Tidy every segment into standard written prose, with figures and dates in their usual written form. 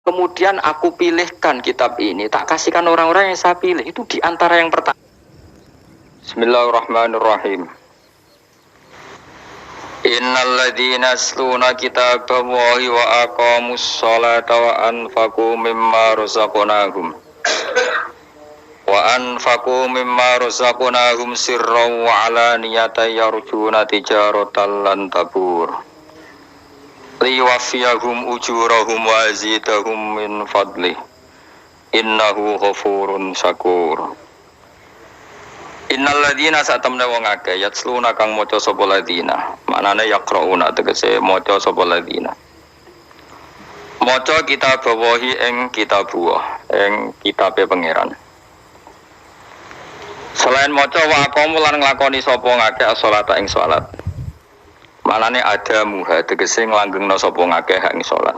kemudian aku pilihkan kitab ini, tak kasihkan orang-orang yang saya pilih. Itu di antara yang pertama. Bismillahirrahmanirrahim. Innal ladzina yasluna kitaballahi wa aqamus sholata wa anfaqu mimma razaqnahum sirran wa alaniyatan yarjuna tijaratan lan tabur liwafiyahum ujurahum wa zidahum min fadlih innahu ghafurun syakur. Innal ladzina satamna wong akeh yatsluna kang maca sapa ladzina manane yaqrauna tegese maca sapa ladzina maca kitab wahi ing kitab buah ing kitabe pangeran. Selain maca wa aqamu lan nglakoni sapa ngakeh salata ing salat. Manane ada muha tegese nglanggengna sapa ngakeh ing salat.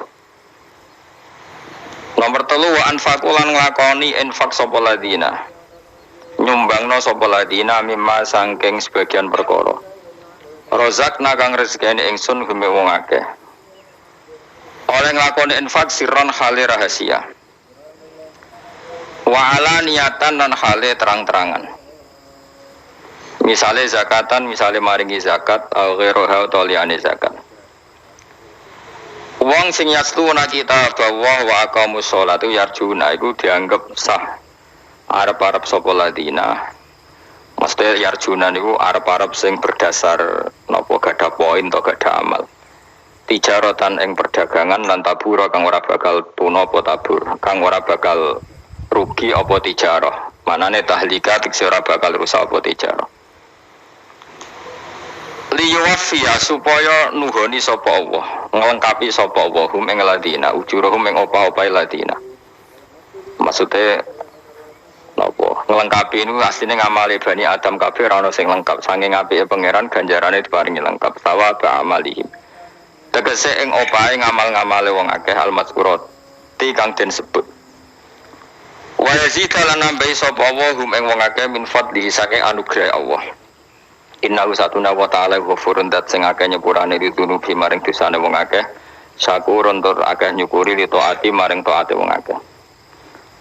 Nomor 3 wa anfaqu lan nglakoni infak sapa ladina. Nyumbangna sapa ladina mimma sangking sebagian perkara. Rozakna kang rezekine ingsun gume wong akeh. Oleh nglakoni infak sirron hale rahasia. Wa alaniyatan lan hale terang-terangan. Misale zakatan, misale maringi zakat, au ghairuha utawa liyane zakat. Wong sing yastuna kita bahwa wa aqamus sholatu yarjuna iku dianggap sah. Arab-arab sapa ladina. Mesti yarjuna niku arab-arab sing berdasar napa gadah poin to gadah amal. Tijaratan ing perdagangan lan tabura kang ora bakal tuna apa tabur, kang ora bakal rugi apa tijarah. Manane tahlika tekse ora bakal rusak apa tijarah. Liyuwaffiya supaya nuhoni sapa Allah, nglengkapi sapa Allah hum ing ladina, ujurahum ing opah-opah ladina. Maksude napa? Nglengkapi niku asline ngamale Bani Adam kabeh ora ana sing lengkap. Saking apike pangeran ganjarane diparingi lengkap. Sawab amalihim. Tegese ing opahe ngamal-ngamale wong akeh al-mazkurati kang den sebut. Wa yazidana nambahi sapa Allah hum ing wong akeh min fadli saking anugerah Allah. Innahu satuna wa ta'ala ghafurun dat sing akeh nyepurane ditunubi maring dosane wong akeh. Syakurun tur akeh nyukuri li taati maring taate wong akeh.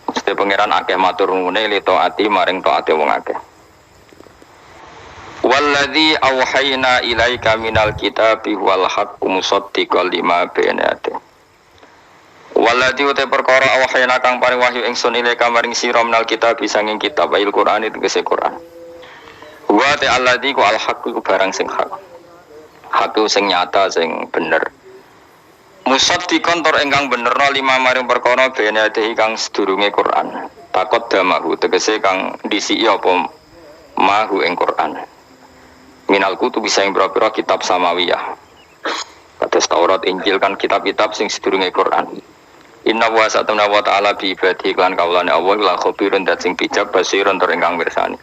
Mesti pangeran akeh matur nuwune li taati maring taate wong akeh. Walladzi auhayna ilaika minal kitabi wal haqqu musaddiqal lima baina yadayhi. Walladzi uta perkara auhayna kang paring wahyu ingsun ilaika maring sira minal kitabi sanging kitab Al-Qur'an tegese Qur'an. Wa ta'alladzi ku al-haqqu barang sing hak. Hak sing nyata sing bener. Musaddiqon tur ingkang benerna lima maring perkara bene ade kang sedurunge Quran. Takot damahu tegese kang disiki apa mahu ing Quran. Minal kutub bisa ing pira-pira kitab samawiyah. Kados Taurat, Injil kan kitab-kitab sing sedurunge Quran. Inna wa satana wa ta'ala bi ibadi lan kaulane Allah la khabirun dat sing bijak basirun tur ingkang mirsani.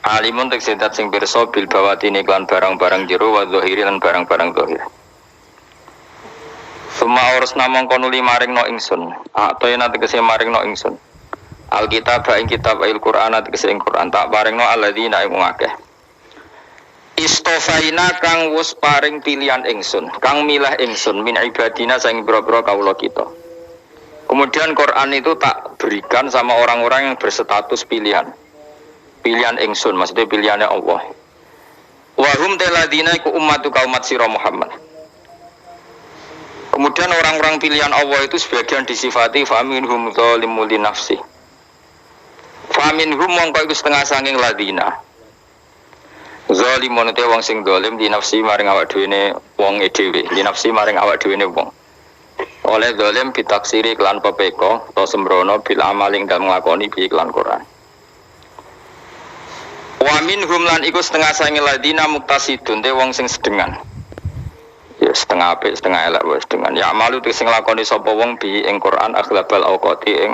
Alimun tegese dat sing pirsa bil bawatine lan barang-barang jero wa zahiri lan barang-barang zahir. Suma urus namung kono maring no ingsun. Atoyena tegese maring no ingsun. Alkitab ing kitab Al-Qur'an tegese ing Qur'an tak paringno alladzina ing akeh. Istofaina kang wis paring pilihan ingsun, kang milah ingsun min ibadina sing boro-boro kawula kita. Kemudian Quran itu tak berikan sama orang-orang yang berstatus pilihan. Pilihan ingsun, maksudnya pilihannya Allah. Wa hum taladina iku ummatuka umat sira Muhammad. Kemudian orang-orang pilihan Allah itu sebagian disifati faminhum zalimul li nafsi. Faminhum mongko iku setengah saking ladina. Zalimun te wong sing zalim di nafsi maring awak dhewe wong dhewe, di nafsi maring awak dhewe wong. Oleh zalim bitaksiri kelan pepeko atau sembrono bil amaling dalem nglakoni bi iklan Quran. Wa minhum lan iku setengah saking ladina muktasidun te wong sing sedengan. Ya setengah apik, setengah elek wae sedengan. Ya malu te sing nglakoni sapa wong bi ing Quran aghlabal awqati ing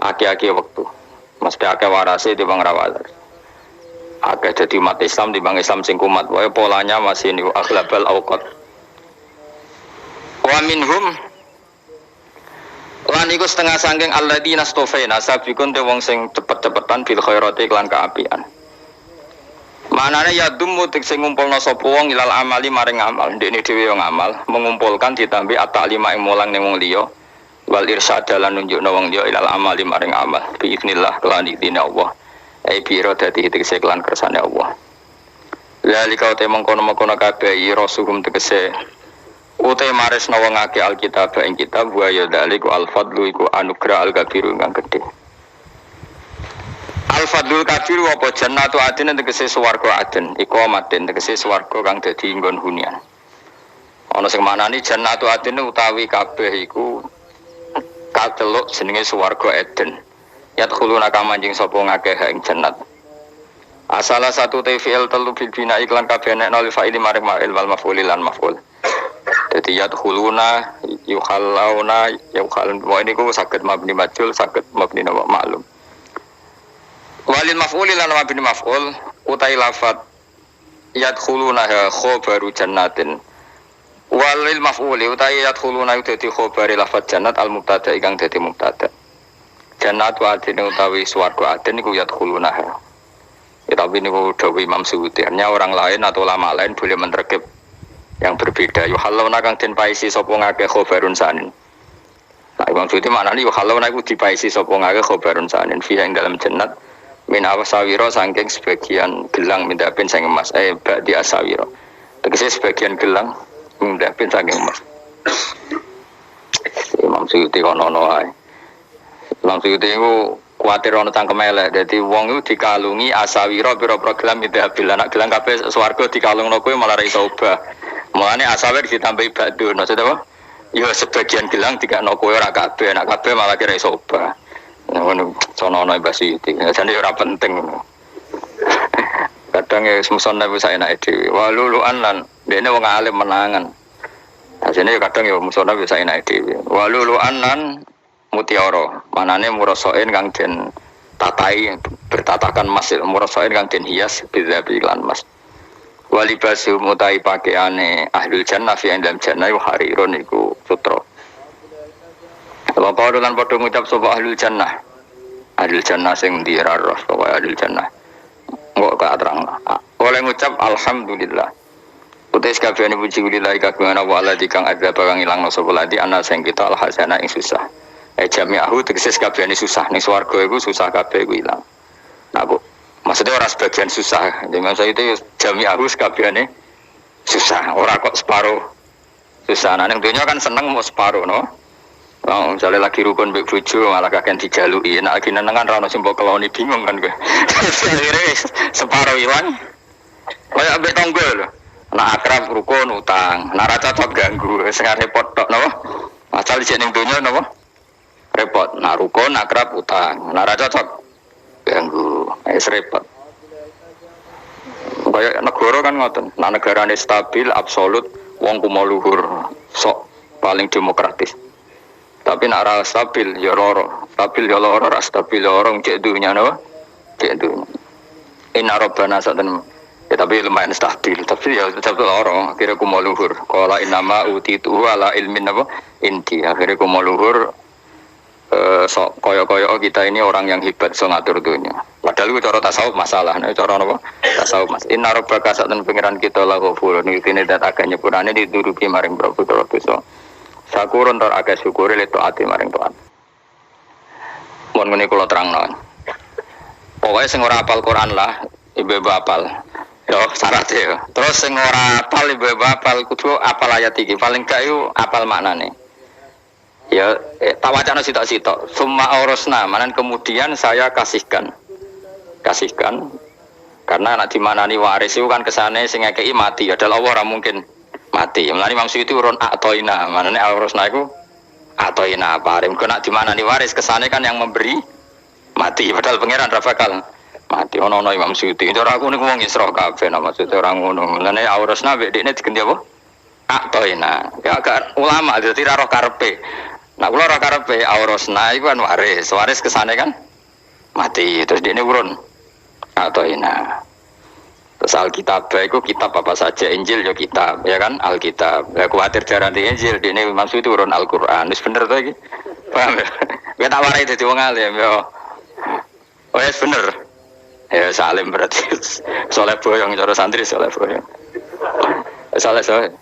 aki-aki wektu. Mesti akeh warase timbang rawat. Akeh dadi umat Islam timbang Islam sing kumat wae polanya masih niku aghlabal awqat. Wa minhum lan iku setengah saking alladzina stofaina sabiqun te wong sing cepet-cepetan bil khairati lan kaapian. Manane ya dumutik sing ngumpulna sapa wong ilal amali maring amal. Ndekne dhewe yo ngamal, mengumpulkan ditambi at-ta'lima ing mulang ning wong liya. Wal irsyad lan nunjukna wong liya ilal amali maring amal bi idznillah kelan idine Allah ai biro dadi tegese kelan kersane Allah lalika te mengkono-mengkono kabeh rasulum tegese utai maris wong akeh alkitab ing kitab wa ya dalik al fadlu iku anugerah al kabiru kang gedhe al fadlul kabir apa jannatu adin tegese swarga adin iku amatin tegese swarga kang dadi nggon hunian ana sing manani jannatu adin utawi kabeh iku kateluk jenenge swarga Eden. Yadkhuluna kamanjing sapa ngakeh ing jannat. Asala satu tfil telu bil bina iklan kabeh nek nol fa'il maring ma'il wal maf'ul lan maf'ul. Dadi yadkhuluna yukhalluna yukhal wa niku saged mabni majhul saged mabni maklum. Walil maf'ul lan mabni maf'ul utai lafat yadkhuluna khabaru jannatin. Walil maf'uli utawi yadkhuluna dadi khabari lafaz jannat al mubtada ingkang dadi mubtada. Jannatu adin utawi swarga adin niku yadkhuluna. Ya tapi niku dawuh Imam Suyuti, hanya orang lain atau ulama lain boleh menerkib yang berbeda. Yuhalluna kang den paisi sapa ngake khabarun sanin. Nah Imam Suyuti maknane yuhalluna iku dipaisi sapa ngake khabarun sanin fi ing dalam jannat min awsawira saking sebagian gelang mindapin sing emas ba'di asawira. Tegese sebagian gelang mindapin saking emas. Imam Suyuti kono ae. Imam Suyuti iku kuwatir ana cangkem elek. Dadi wong iku dikalungi asawira pira-pira gelang mindapin anak gelang kabeh swarga dikalungno kowe malah ra iso obah. Mulane asawir ditambahi badun. Maksud apa? Ya sebagian gelang dikakno kowe ora kabeh, anak kabeh malah kira iso obah. Ngono sono ana Mbah Suyuti. Jane ora penting. Kadang ya semuson nabi saya naik dewi. Waluluan lan dene wong alim menangan. Asine kadang ya muson nabi saya naik dewi. Waluluan lan mutiara. Manane murasoin kang den tatai bertatakan emas. Murasoin kang den hias bizabi lan emas. Walibasu mutai pakaiane ahlul jannah fi dalam jannah harirun iku sutra. Kalau kau dengan padha ngucap sapa ahlul jannah. Ahlul jannah sing dirarah sapa ahlul jannah. Enggak ka terang. Oleh ngucap alhamdulillah. Utais kabehane puji lillahi kagungan Allah dikang ada barang ilangno sapa lati ana sing kita alhasana ing susah. Jami'ahu tegese kabehane susah ning swarga iku susah kabeh iku ilang. Nah, Bu, maksudnya ora sebagian susah. Dengan saya itu jami'ahu kabehane susah, ora kok separuh. Susah. Nah ning donya kan seneng mau separuh no. Oh, misalnya lagi rukun mbek bojo malah kakek dijaluki. Nek lagi nenengan ra ono sing mbok keloni bingung kan kowe. Akhire separo ilang. Kaya ambek tangga lho. Nek akrab rukun utang, nek ra cocok ganggu, sing repot tok napa? Asal jek ning donya napa? Repot. Nek rukun akrab utang, nek ra cocok ganggu, wis repot. Kaya negara kan ngoten. Nek negarane stabil absolut wong kumo luhur sok paling demokratis. Tapi nak ra stabil ya loro, stabil ya loro, ra stabil ya loro cek dunya no. Cek dunya. Inna rabbana satan. Ya tapi lumayan stabil, tapi ya tetap loro. Akhirnya ku mau luhur. Qala innama utitu ala ilmin apa? Inti. Akhirnya ku mau luhur sok koyo-koyo kita ini orang yang hebat so ngatur dunya. Padahal itu cara tasawuf masalah. Nah, cara apa? Tasawuf mas. Inna rabbaka satan pengiran kita la ghafurun. Iki dat agak nyepurane dituruti maring Prabu dosa. Sakurun tor agak syukuri leto ati maring toat. Mun ngene kula terangno. Pokoke sing ora hafal Quran lah, ibu-ibu hafal. Yo syaratnya. Terus sing ora hafal ibu-ibu hafal kudu hafal ayat iki. Paling gak yo hafal maknane. Ya tak wacana sitok-sitok. Summa aurasna, manan kemudian saya kasihkan. Karena nek dimanani waris itu kan kesane sing ngekeki mati. Adalah Allah ora mungkin mati. Mulane maksud itu urun atoina, manane aurasna iku atoina paring. Kok nek dimanani waris kesane kan yang memberi mati. Padahal pangeran ra bakal mati. Ono Imam Suyuti. Cara aku niku wong Isra kabeh maksud ora ngono. Mulane aurasna mek dekne diganti apa? Atoina. Ya agak ulama dadi ra roh karepe. Nah kula ora karepe aurasna iku kan waris. Waris kesane kan mati. Terus dekne urun atoina. Terus Alkitab itu kitab apa saja, Injil ya kitab, ya kan Alkitab. Ya khawatir jarang di Injil, ini maksud itu urun Al-Quran. Itu bener tuh, paham ya? Kita tak warai jadi wong alim, ya. Oh ya bener. Ya salim berarti. Soleh boyong, cara santri soleh boyong. Soleh.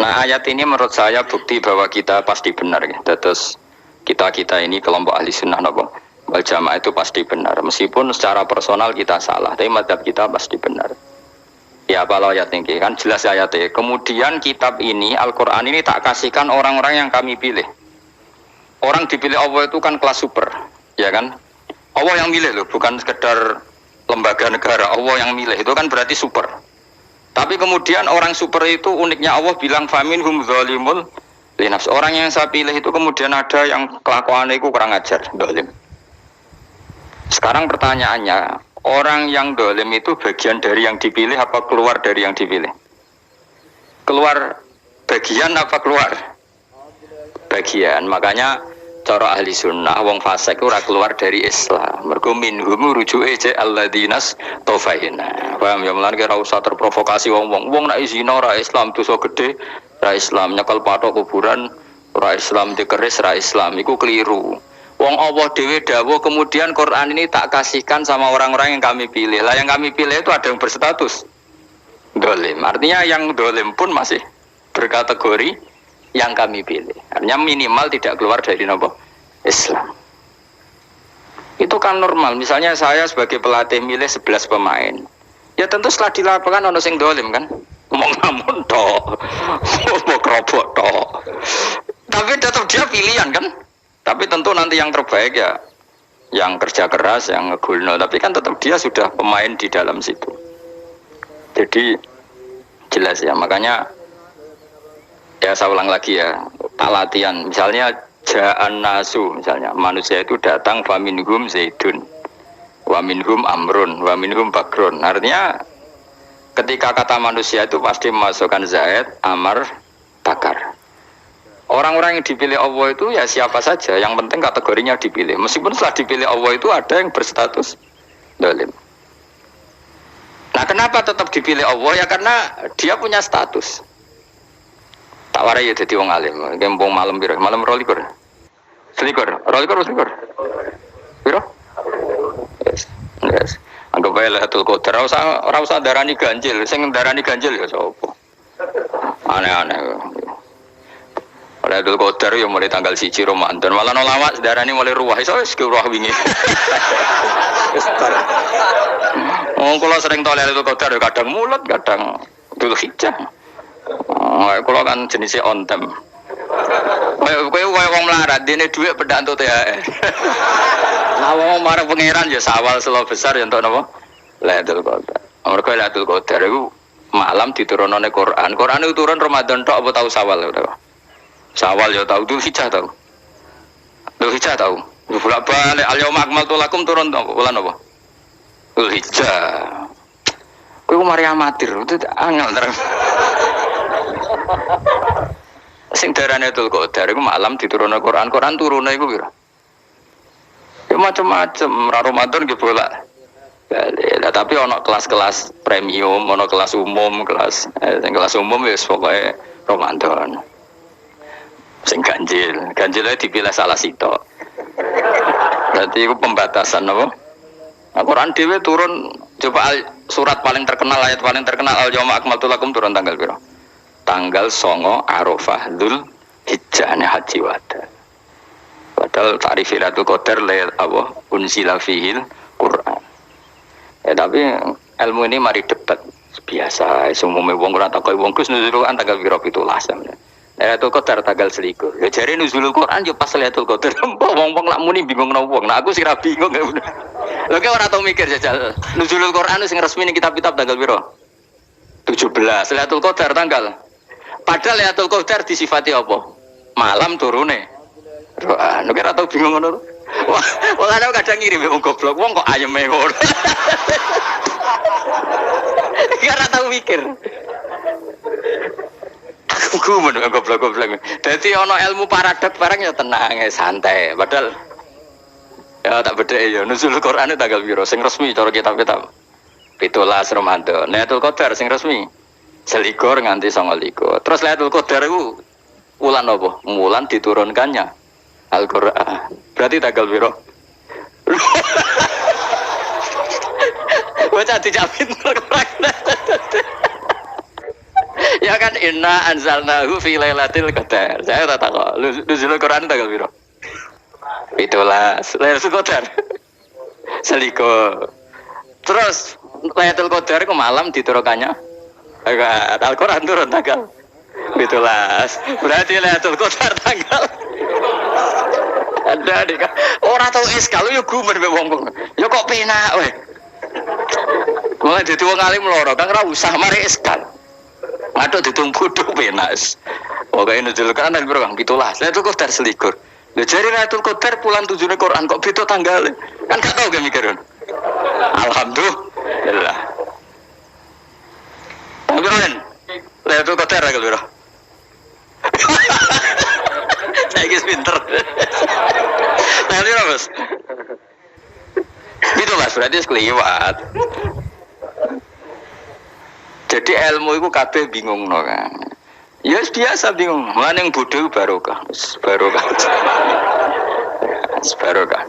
Nah ayat ini menurut saya bukti bahwa kita pasti benar ya. Terus kita ini kelompok ahli sunnah nopo wal jamaah itu pasti benar. Meskipun secara personal kita salah, tapi mazhab kita pasti benar. Ya kalau ayat ini kan jelas ayatnya. Kemudian kitab ini Al-Quran ini tak kasihkan orang-orang yang kami pilih. Orang dipilih Allah itu kan kelas super, ya kan? Allah yang milih loh, bukan sekedar lembaga negara. Allah yang milih itu kan berarti super. Tapi kemudian orang super itu uniknya Allah bilang faminhum zalimul linafs. Orang yang saya pilih itu kemudian ada yang kelakuannya itu kurang ajar, zalim. Sekarang pertanyaannya, orang yang zalim itu bagian dari yang dipilih apa keluar dari yang dipilih? Keluar bagian apa keluar? Bagian. Makanya cara ahli sunnah wong fasik ora keluar dari Islam. Mergo minhum rujuke ce alladinas taufaina. Paham ya, mulane ora usah terprovokasi wong-wong. Wong nek zina ora Islam dosa gede, ora Islam nyekel patok kuburan, ora Islam dikeris, ora Islam iku keliru. Wong Allah dhewe dawuh kemudian Quran ini tak kasihkan sama orang-orang yang kami pilih. Lah yang kami pilih itu ada yang berstatus dolim. Artinya yang dolim pun masih berkategori yang kami pilih. Artinya minimal tidak keluar dari nopo Islam. Itu kan normal. Misalnya saya sebagai pelatih milih 11 pemain. Ya tentu setelah di lapangan ono sing dolim kan. Ngomong ngamun tok. Mau kerobok tok. Tapi tetap dia pilihan kan. Tapi tentu nanti yang terbaik ya yang kerja keras, yang ngegulno. Tapi kan tetap dia sudah pemain di dalam situ. Jadi jelas ya. Makanya ya saya ulang lagi ya, tak latihan. Misalnya ja'an nasu, misalnya manusia itu datang faminhum zaidun, wa minhum amrun, wa minhum bakrun. Artinya ketika kata manusia itu pasti memasukkan zaid, amar, bakar. Orang-orang yang dipilih Allah itu ya siapa saja, yang penting kategorinya dipilih. Meskipun setelah dipilih Allah itu ada yang berstatus zalim. Nah kenapa tetap dipilih Allah? Ya karena dia punya status. Tak warai ya jadi wong alim. Gembong malam biru, malam rolikur. Selikur, rolikur. Biru? Yes. Anggap bae Lailatul Qadar. Ora usah darani ganjil. Sing darani ganjil ya sapa? Aneh-aneh. Lailatul Qadar ya mulai tanggal 1 Ramadan. Malah ulama darani mulai ruwah. Iso wis ke ruwah wingi. Oh, kalau sering tol Lailatul Qadar kadang mulut, kadang Dzulhijjah. Kalau kan jenisnya on time. Kowe wong melarat, dene dhuwit pedang untuk THR. Nah wong marang pangeran ya sawal selo besar ya entuk napa? Lailatul Qadar. Mergo Lailatul Qadar iku malam diturunane Quran. Quran itu turun Ramadan tok apa tau Sawal ya tau. Sawal ya tau, Dzulhijjah tau. Dzulhijjah tau. Bolak-balik al-yauma akmaltu lakum turun bulan apa? Dzulhijjah. Kowe mari amatir, itu angel terus. Sing darane Lailatul Qadar iku malam diturunne Quran. Quran turune iku pira? Ya macam-macam, Ramadan nggih bolak. Lah tapi ono kelas-kelas premium, ono kelas umum, kelas umum wis pokoke Ramadan. Sing ganjile dipilih salah sitok. Berarti itu pembatasan apa? Al-Quran dhewe turun coba surat paling terkenal, ayat paling terkenal al-yauma akmaltu lakum turun tanggal pira? Tanggal 9 Arafah Dzulhijjah haji wada. Padahal ta'rif Lailatul Qadar apa unzila fihil Quran. Ya tapi ilmu ini mari debat biasa, umumnya wong ora takoki wong Gus nuzul Quran tanggal pira 17. Lailatul Qadar tanggal 1. Ya jare nuzulul Quran yo pas Lailatul Qadar. Wong-wong lak muni bingung nang wong. Nah aku sing ra bingung. Lho kok ora tau mikir jajal. Nuzulul Quran sing resmi ning kitab-kitab tanggal pira? 17. Lailatul Qadar tanggal. Padahal Lailatul Qadar disifati apa? Malam turune. Doa. Nek ora tau bingung ngono. Wong ana kadang ngirim wong goblok, wong kok ayeme ngono. Ora tau mikir. Aku menurut goblok-goblok. Jadi ono ilmu paradok barang ya tenang ya santai. Padahal ya tak beda ya. Nuzul Quran tanggal piro? Sing resmi cara kitab-kitab 17 Ramadan. Lailatul Qadar sing resmi 1 nganti 9. Terus Lailatul Qadar itu wulan apa? Wulan diturunkannya Al-Qur'an. Berarti tanggal piro? Bocah dijamin Ya kan inna anzalnahu fi lailatul qadar. Saya tak tahu. Nuzul Quran tanggal piro? 17. Lailatul Qadar. Selikur. Terus Lailatul Qadar ke malam diturukannya. Al-Quran turun tanggal 17. Berarti Lailatul Qadar tanggal ada deh kan. Orang tahu kalau yo gumen be wong-wong. Yo kok penak weh. Mulai dadi wong alim loro kan ora usah mari eskal. Ngaduk ditunggu bodho penak. Pokoke nuzul Quran bro Kang 17. Lailatul Qadar selikur. Lha jare Lailatul Qadar bulan 7 Quran kok beda tanggal. Kan gak tau gak mikir. Alhamdulillah. Tapi kan Lailatul Qadar kan bro. Saya guys pinter. Nanti Mas. Itu Mas berarti sekeliwat. Jadi ilmu itu kabeh bingung no kan. Ya biasa bingung. Mana yang bodoh barokah. Barokah. Barokah.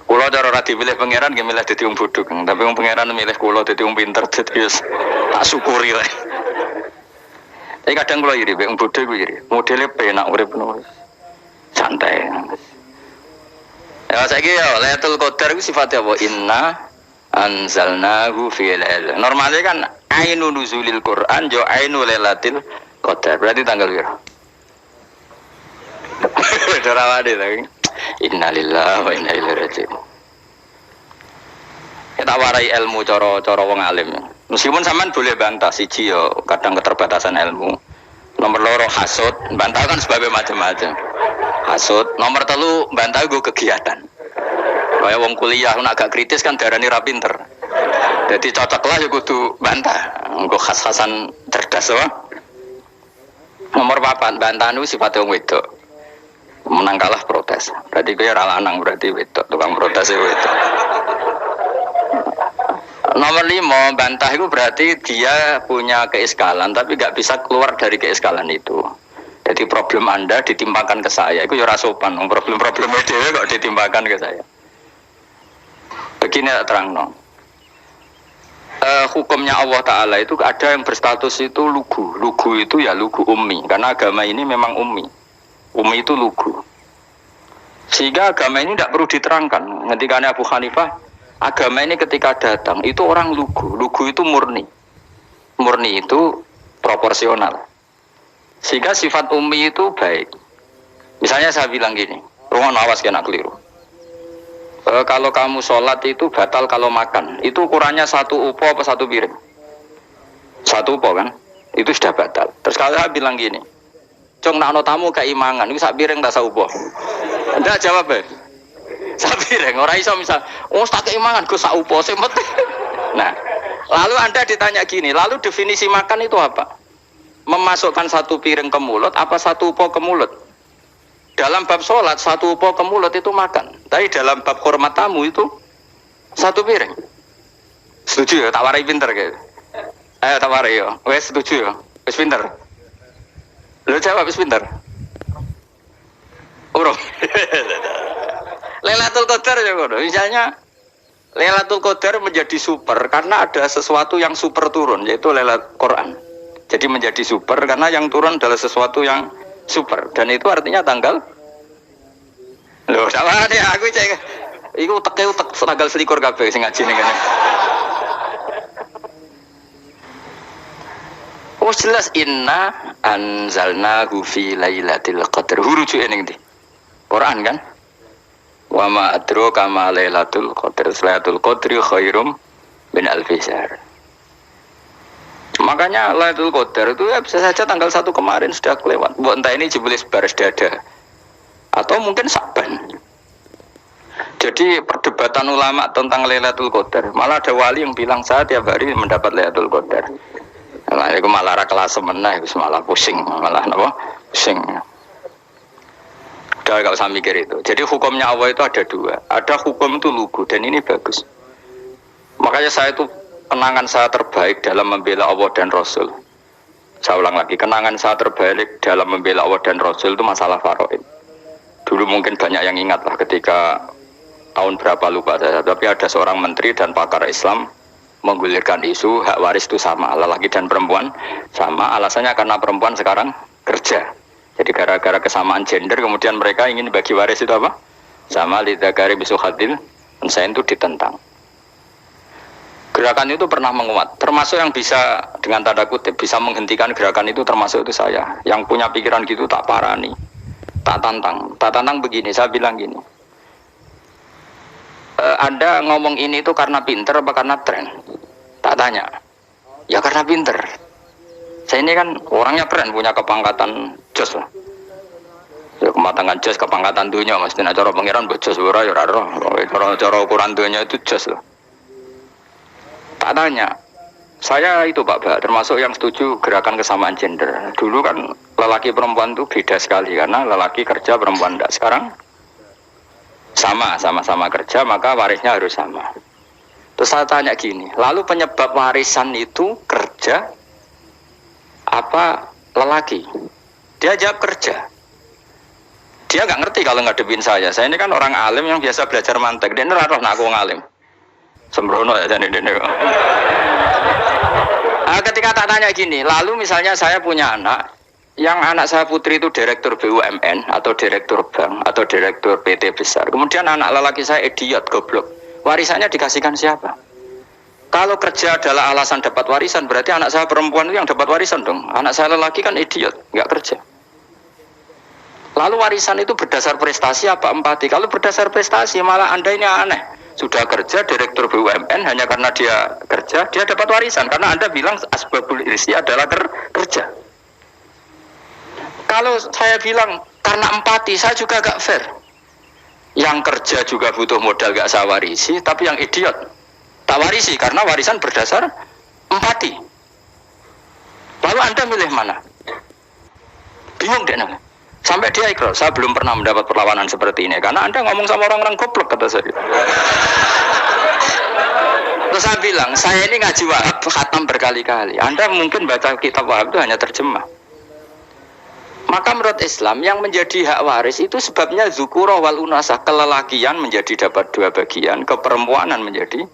Kulo cara ora dipilih pangeran nggih milih dadi wong bodoh kan. Tapi wong pangeran milih kulo dadi wong pinter dadi wis tak syukuri lah. Tapi kadang kulo iri wong bodoh kuwi iri. Modele penak urip ngono. Santai. Ya saiki ya Lailatul Qadar iku sifatnya apa? Inna anzalnahu fi lailatul. Normalnya kan ainun nuzulil Quran jo ainul lailatul Qadar. Berarti tanggal piro? Dorawade lagi. Innalillahi wa inna ilaihi raji'un. Kita warai ilmu cara wong alim. Meskipun sampean boleh bantah siji yo kadang keterbatasan ilmu. Nomor loro hasud, bantah kan sebabnya macam-macam. Hasud, nomor telu bantah gue kegiatan. Kayak wong kuliah agak kritis kan darani ra pinter. Jadi cocok lah ya kudu bantah. Nggo khas-khasan cerdas wae. Nomor 4 bantah niku sifate wong wedok. Menang kalah protes. Berarti kowe ora lanang berarti wedok, tukang protes wedok. Nomor 5 bantah itu berarti dia punya keiskalan tapi nggak bisa keluar dari keiskalan itu. Jadi problem Anda ditimpakan ke saya, itu ya sopan. Problem-problem dia kok ditimpakan ke saya. Begini terang no. Hukumnya Allah Ta'ala itu ada yang berstatus itu lugu. Lugu itu ya lugu ummi. Karena agama ini memang ummi. Ummi itu lugu. Sehingga agama ini tidak perlu diterangkan. Ketika Abu Hanifah, agama ini ketika datang itu orang lugu. Lugu itu murni. Murni itu proporsional. Sehingga sifat ummi itu baik. Misalnya saya bilang gini, rungon awas kena keliru. Kalau kamu sholat itu batal kalau makan. Itu ukurannya 1 upo apa 1 piring? 1 upo kan? Itu sudah batal. Terus kalau saya bilang gini, Cong nak tamu keimangan, itu 1 piring tak 1 upo. Anda jawab ya? 1 piring, orang iso misal, tak keimangan, gue 1 upo. Nah, lalu Anda ditanya gini, lalu definisi makan itu apa? Memasukkan 1 piring ke mulut, apa 1 upo ke mulut? Dalam bab sholat 1 upo ke mulut itu makan. Tapi dalam bab hormat tamu itu 1 piring. Setuju ya? Tak warai pinter gitu. Ayo tak warai ya. Wes setuju ya? Wes pinter. Lo jawab wes pinter. Urung. Lailatul Qadar ya ngono. Misalnya Lailatul Qadar menjadi super karena ada sesuatu yang super turun yaitu Lailatul Quran. Jadi menjadi super karena yang turun adalah sesuatu yang super dan itu artinya tanggal loh sama deh aku cek itu utek tanggal selikur kabeh sing ngaji ning kene. Oh jelas inna anzalnahu fi lailatul qadar huruju ning ndi Quran kan wa ma adraka ma lailatul qadar lailatul qadri khairum min alfi syahr. Makanya Lailatul Qadar itu ya bisa saja tanggal 1 kemarin sudah kelewat. Buat entah ini jebelis baris dada atau mungkin Saban. Jadi perdebatan ulama tentang Lailatul Qadar, malah ada wali yang bilang saya tiap hari mendapat Lailatul Qadar. Nah, itu malah kelas meneh, malah pusing, malah apa? Pusing. Udah gak usah mikir itu. Jadi hukumnya Allah itu ada 2. Ada hukum itu lugu dan ini bagus. Makanya saya itu kenangan saya terbaik dalam membela Allah dan Rasul. Saya ulang lagi, kenangan saya terbaik dalam membela Allah dan Rasul itu masalah faraid. Dulu mungkin banyak yang ingat lah ketika tahun berapa lupa saya, tapi ada seorang menteri dan pakar Islam menggulirkan isu hak waris itu sama, lelaki dan perempuan sama. Alasannya karena perempuan sekarang kerja. Jadi gara-gara kesamaan gender kemudian mereka ingin bagi waris itu apa? Sama, lidzakari bisu hadil unsayain itu ditentang. Gerakan itu pernah menguat, termasuk yang bisa dengan tanda kutip bisa menghentikan gerakan itu termasuk itu saya. Yang punya pikiran gitu tak parani, tak tantang begini, saya bilang gini. Anda ngomong ini itu karena pinter apa karena tren? Tak tanya. Ya karena pinter. Saya ini kan orangnya keren, punya kepangkatan jos lah. Ya kematangan jos, kepangkatan dunia, mestinya cara pangeran bejos ora ya ora. Cara ukuran dunia itu jos lah. Tak tanya, saya itu Pak, termasuk yang setuju gerakan kesamaan gender. Dulu kan lelaki perempuan itu beda sekali karena lelaki kerja perempuan tidak. Sekarang sama-sama kerja maka warisnya harus sama. Terus saya tanya gini, lalu penyebab warisan itu kerja apa lelaki? Dia jawab kerja. Dia nggak ngerti kalau ngadepin saya. Saya ini kan orang alim yang biasa belajar mantek. Dia nerah nak aku ngalim. Sembrono ya jadi ini. Ketika tak tanya gini, lalu misalnya saya punya anak, yang anak saya putri itu direktur BUMN atau direktur bank atau direktur PT besar. Kemudian anak lelaki saya idiot, goblok. Warisannya dikasihkan siapa? Kalau kerja adalah alasan dapat warisan, berarti anak saya perempuan itu yang dapat warisan dong. Anak saya lelaki kan idiot, nggak kerja. Lalu warisan itu berdasar prestasi apa empati? Kalau berdasar prestasi malah Anda ini aneh. Sudah kerja direktur BUMN hanya karena dia kerja, dia dapat warisan. Karena Anda bilang asbabul irsi adalah kerja. Kalau saya bilang karena empati, saya juga gak fair. Yang kerja juga butuh modal gak saya warisi, tapi yang idiot tak warisi karena warisan berdasar empati. Lalu Anda milih mana? Bingung deh namanya. Sampai dia ikrar, saya belum pernah mendapat perlawanan seperti ini karena Anda ngomong sama orang-orang goblok, kata saya. Terus saya bilang, saya ini ngaji Wahab khatam berkali-kali. Anda mungkin baca kitab Wahab itu hanya terjemah. Maka menurut Islam yang menjadi hak waris itu sebabnya zukurah wal unasah, kelelakian menjadi dapat dua bagian, keperempuanan menjadi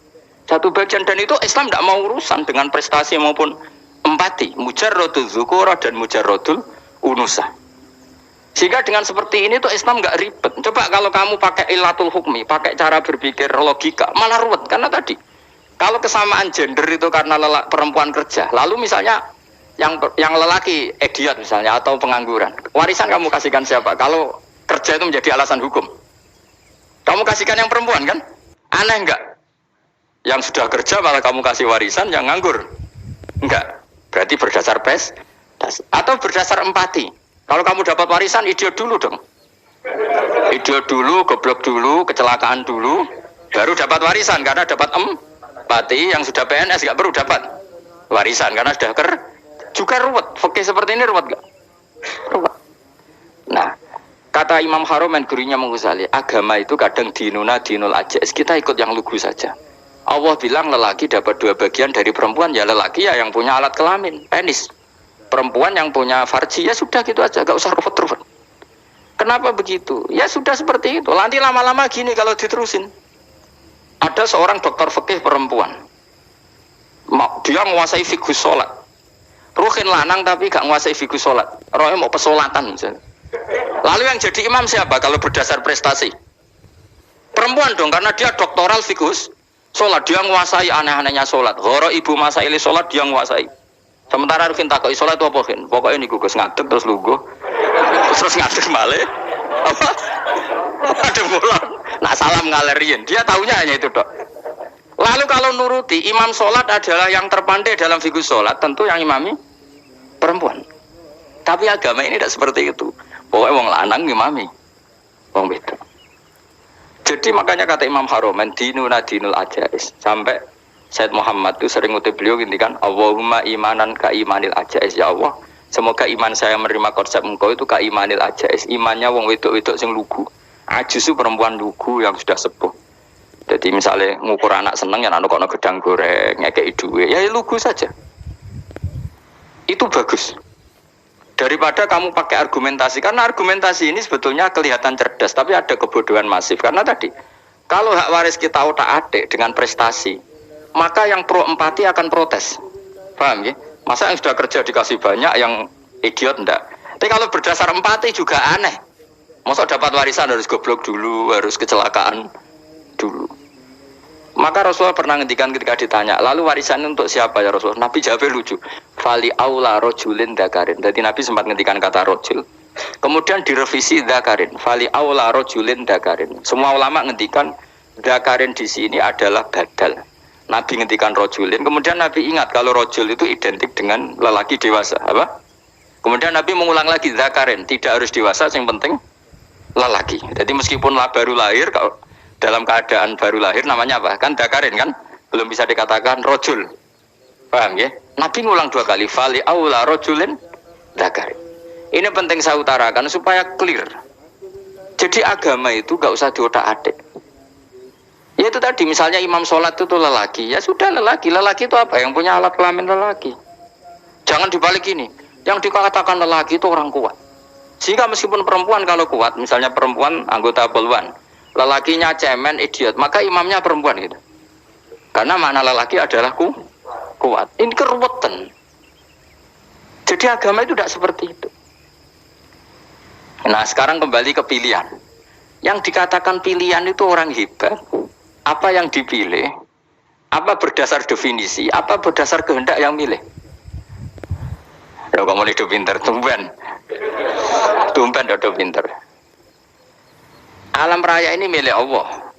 satu bagian, dan itu Islam tidak mau urusan dengan prestasi maupun empati, mujarrodul zukurah dan mujarrodul unusah. Sehingga dengan seperti ini tuh Islam nggak ribet. Coba kalau kamu pakai ilatul hukmi, pakai cara berpikir logika, malah ruwet. Karena tadi, kalau kesamaan gender itu karena perempuan kerja, lalu misalnya yang lelaki idiot misalnya atau pengangguran, warisan kamu kasihkan siapa? Kalau kerja itu menjadi alasan hukum, kamu kasihkan yang perempuan kan? Aneh nggak? Yang sudah kerja malah kamu kasih warisan yang nganggur? Enggak. Berarti berdasar atau berdasar empati. Kalau kamu dapat warisan, idiot dulu dong. Idiot dulu, goblok dulu, kecelakaan dulu, baru dapat warisan karena dapat empati. Yang sudah PNS nggak perlu dapat warisan karena sudah juga ruwet. Oke, seperti ini ruwet nggak? Ruwet. Nah, kata Imam Haromen gurunya Ghazali, agama itu kadang dinuna dinul ajais. Kita ikut yang lugu saja. Allah bilang lelaki dapat dua bagian dari perempuan, ya lelaki ya yang punya alat kelamin, penis. Perempuan yang punya farji, ya sudah gitu aja, gak usah ruwet-ruwet. Kenapa begitu? Ya sudah seperti itu. Nanti lama-lama gini kalau diterusin. Ada seorang dokter fikih perempuan, dia menguasai fikih sholat. Ruhin lanang tapi gak menguasai fikih sholat. Rohnya mau pesolatan misalnya. Lalu yang jadi imam siapa kalau berdasar prestasi? Perempuan dong, karena dia doktoral fikih sholat. Dia menguasai aneh-anehnya sholat. Horo ibu masaili sholat dia menguasai. Sementara Rufin takoi sholat itu apa Rufin? Pokoknya ini gugus ngadeg terus lugu, terus ngadeg malah apa? Ada bolong. Nah salam ngalerian. Dia tahunya hanya itu dok. Lalu kalau nuruti imam sholat adalah yang terpandai dalam fikih sholat, tentu yang imami perempuan. Tapi agama ini tidak seperti itu. Pokoknya wong lanang imami, wong beda. Jadi makanya kata Imam Haromen dinuna dinul ajais. Sampai Said Muhammad itu sering ngutip beliau ngintikan Allahumma imanan ka imanil ajais, ya Allah semoga iman saya menerima konsep engkau itu ka imanil ajais, imannya wong wedok-wedok sing lugu, ajusu perempuan lugu yang sudah sepuh. Jadi misalnya ngukur anak seneng ya anak kono gedang goreng ngekei duwe ya lugu saja, itu bagus daripada kamu pakai argumentasi, karena argumentasi ini sebetulnya kelihatan cerdas tapi ada kebodohan masif. Karena tadi kalau hak waris kita otak-atik dengan prestasi, maka yang pro empati akan protes. Paham ya? Masa yang sudah kerja dikasih banyak, yang idiot enggak. Tapi kalau berdasar empati juga aneh. Masa dapat warisan harus goblok dulu, harus kecelakaan dulu. Maka Rasulullah pernah ngendikan ketika ditanya, lalu warisan untuk siapa ya Rasulullah? Nabi jawabnya lucu. Fali aula rojulin dakarin. Jadi Nabi sempat ngendikan kata rojul. Kemudian direvisi dakarin. Fali aula rojulin dakarin. Semua ulama ngendikan dakarin di sini adalah badal. Nabi ngendikan rojulin. Kemudian Nabi ingat kalau rojul itu identik dengan lelaki dewasa. Apa? Kemudian Nabi mengulang lagi dakarin. Tidak harus dewasa, yang penting lelaki. Jadi meskipun baru lahir, kalau dalam keadaan baru lahir namanya apa? Kan dakarin kan? Belum bisa dikatakan rojul. Paham ya? Nabi ngulang 2 kali. Fali aula rojulin dakarin. Ini penting saya utarakan supaya clear. Jadi agama itu gak usah diotak-atik. Ya itu tadi misalnya imam sholat itu lelaki. Ya sudah lelaki. Lelaki itu apa? Yang punya alat kelamin lelaki. Jangan dibalik ini. Yang dikatakan lelaki itu orang kuat. Sehingga meskipun perempuan kalau kuat, misalnya perempuan anggota poluan, lelakinya cemen, idiot, maka imamnya perempuan gitu. Karena makna lelaki adalah kuat. Ini keruwetan. Jadi agama itu tidak seperti itu. Nah sekarang kembali ke pilihan. Yang dikatakan pilihan itu orang hebat. Apa yang dipilih? Apa berdasar definisi? Apa berdasar kehendak yang milih? Loh kamu hidup pinter, tumben hidup pinter. Alam raya ini milik Allah.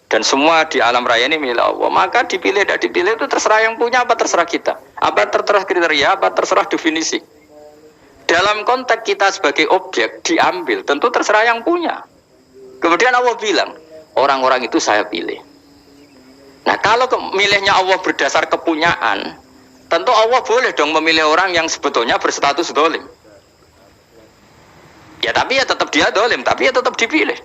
Dan semua di alam raya ini milik Allah. Maka dipilih tidak dipilih itu terserah yang punya apa terserah kita. Apa terserah kriteria, apa terserah definisi. Dalam konteks kita sebagai objek diambil, tentu terserah yang punya. Kemudian Allah bilang, orang-orang itu saya pilih. Nah kalau milihnya Allah berdasar kepunyaan, tentu Allah boleh dong memilih orang yang sebetulnya berstatus dolim. Ya tapi ya tetap dia dolim, tapi ya tetap dipilih.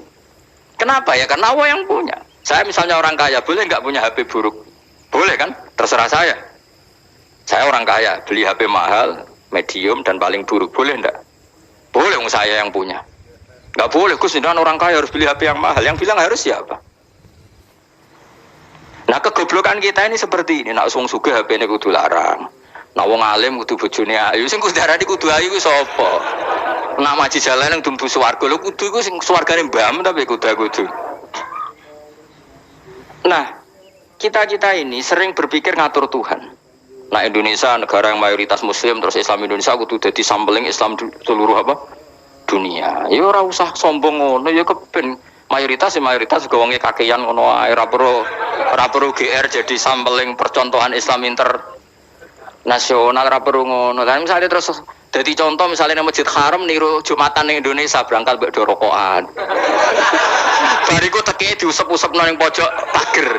Kenapa ya? Karena Allah yang punya. Saya misalnya orang kaya, boleh nggak punya HP buruk? Boleh kan? Terserah saya. Saya orang kaya, beli HP mahal, medium dan paling buruk. Boleh enggak? Boleh, saya yang punya. Nggak boleh, Gus, orang kaya harus beli HP yang mahal. Yang bilang harus siapa? Nah kegoblokan kita ini seperti ini. Nak wong sugih HP ini kudu larang. Nak wong alim kudu bojone ayu. Sing kudu darani kudu ayu ku sapa? Nak maji jalan yang tumbuh swarga lho kudu iku sing swargane mbam tapi kudu. Nah, kita ini sering berpikir ngatur Tuhan. Nah, Indonesia negara yang mayoritas muslim terus Islam Indonesia kudu dadi sampling Islam seluruh apa? Dunia. Ya ora usah sombong ngono ya kepen mayoritas juga wonge kakean ngono ae ora perlu GR jadi sampling percontohan Islam internasional ora perlu ngono. Lah misale terus dadi contoh misalnya nang Masjid Haram niru Jumatan ning Indonesia berangkat mbek do rokokan. Bariku teke diusep-usep nang pojok pager.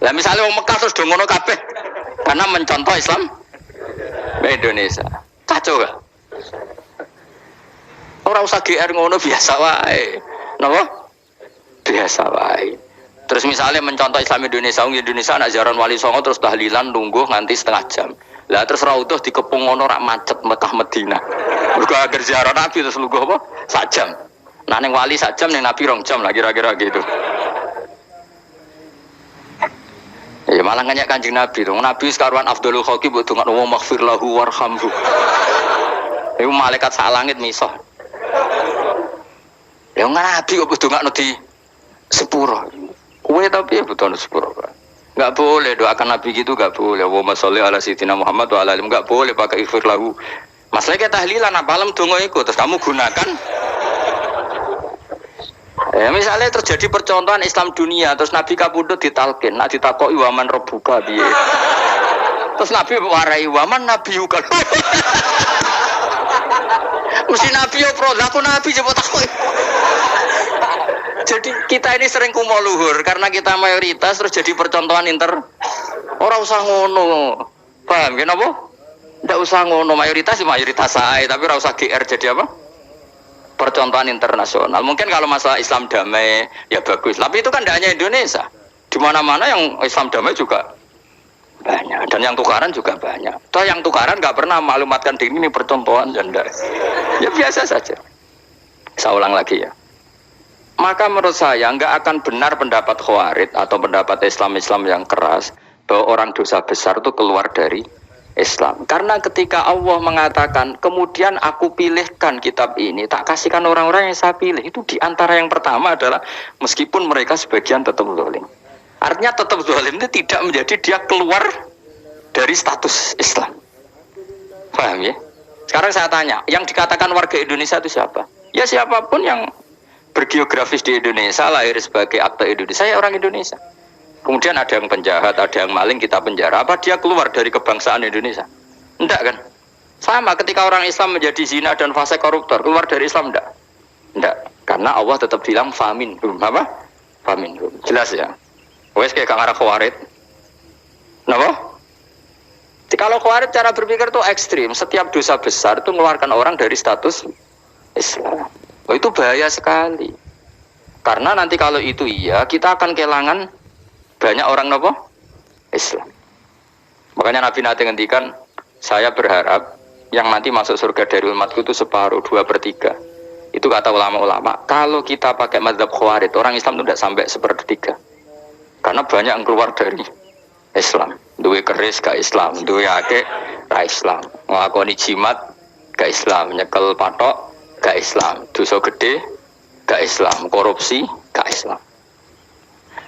Lah misale wong Mekah terus do ngono kabeh karena mencontoh Islam Indonesia. Kacau gak? Ora usah GR ngono biasa wae. Napa? Biasa wae. Terus misalnya mencontoh Islam Indonesia anak ziarah Wali Songo terus tahlilan nunggu nganti setengah jam. Lah terus raudhah dikepung ngono rak macet Mekah Madinah. Mergo agar ziarah Nabi terus lungguh apa? Sak jam. Nah ning wali sak jam ning Nabi 2 jam lah kira-kira gitu. Ya malah nganyak Kanjeng Nabi to. Nabi sekaruan Afdhalul Khalqi mbok dongakno wa maghfir lahu warhamhu. Iku malaikat sak langit misah. Ya Nabi kok dongakno di sepuro. Kowe tapi ya butuh sepuro, Pak. Enggak boleh doakan Nabi gitu, enggak boleh. Allahumma sholli ala sayyidina Muhammad wa ala alihi. Enggak boleh pakai ighfir lahu. Masalah kita tahlilan apa alam donga iku terus kamu gunakan. Ya misalnya terjadi percontohan Islam dunia terus Nabi kapundhut ditalkin, nak ditakoki waman rabbuka piye. Terus Nabi warai waman nabiyuka. Mesti Nabi yo pro, aku Nabi coba takoki. Jadi kita ini sering kumo luhur karena kita mayoritas terus jadi percontohan orang usah ngono. Paham ya napa? Ndak usah ngono, mayoritas sae tapi ora usah GR jadi apa? Percontohan internasional. Mungkin kalau masalah Islam damai ya bagus, tapi itu kan tidak hanya Indonesia. Di mana-mana yang Islam damai juga banyak dan yang tukaran juga banyak. Toh yang tukaran nggak pernah maklumatkan diri ini percontohan dan enggak. Ya biasa saja. Saya ulang lagi ya. Maka menurut saya nggak akan benar pendapat Khawarij atau pendapat Islam yang keras bahwa orang dosa besar itu keluar dari Islam. Karena ketika Allah mengatakan, kemudian aku pilihkan kitab ini, tak kasihkan orang-orang yang saya pilih, itu diantara yang pertama adalah meskipun mereka sebagian tetap zalim. Artinya tetap zalim itu tidak menjadi dia keluar dari status Islam. Paham ya? Sekarang saya tanya, yang dikatakan warga Indonesia itu siapa? Ya siapapun yang bergeografis di Indonesia, lahir sebagai akta Indonesia, saya orang Indonesia. Kemudian ada yang penjahat, ada yang maling, kita penjara. Apa dia keluar dari kebangsaan Indonesia? Enggak kan? Sama ketika orang Islam menjadi zina dan fasik koruptor, keluar dari Islam enggak? Enggak. Karena Allah tetap bilang famin. Apa? Famin. Jelas ya? Wes kayak kang arah khawarid. Kenapa? Kalau khawarid cara berpikir itu ekstrim. Setiap dosa besar itu mengeluarkan orang dari status Islam. Oh, itu bahaya sekali. Karena nanti kalau itu iya, kita akan kehilangan banyak orang nopo Islam. Makanya Nabi nanti ngendikan, saya berharap yang nanti masuk surga dari umatku itu separuh, 2/3. Itu kata ulama-ulama. Kalau kita pakai mazhab khawarij, orang Islam itu tidak sampai 1/3. Karena banyak yang keluar dari Islam. Duwe keris gak Islam, duwe akeh gak Islam, nglakoni jimat gak Islam, nyekel patok gak Islam, dosa gede gak Islam, korupsi gak Islam.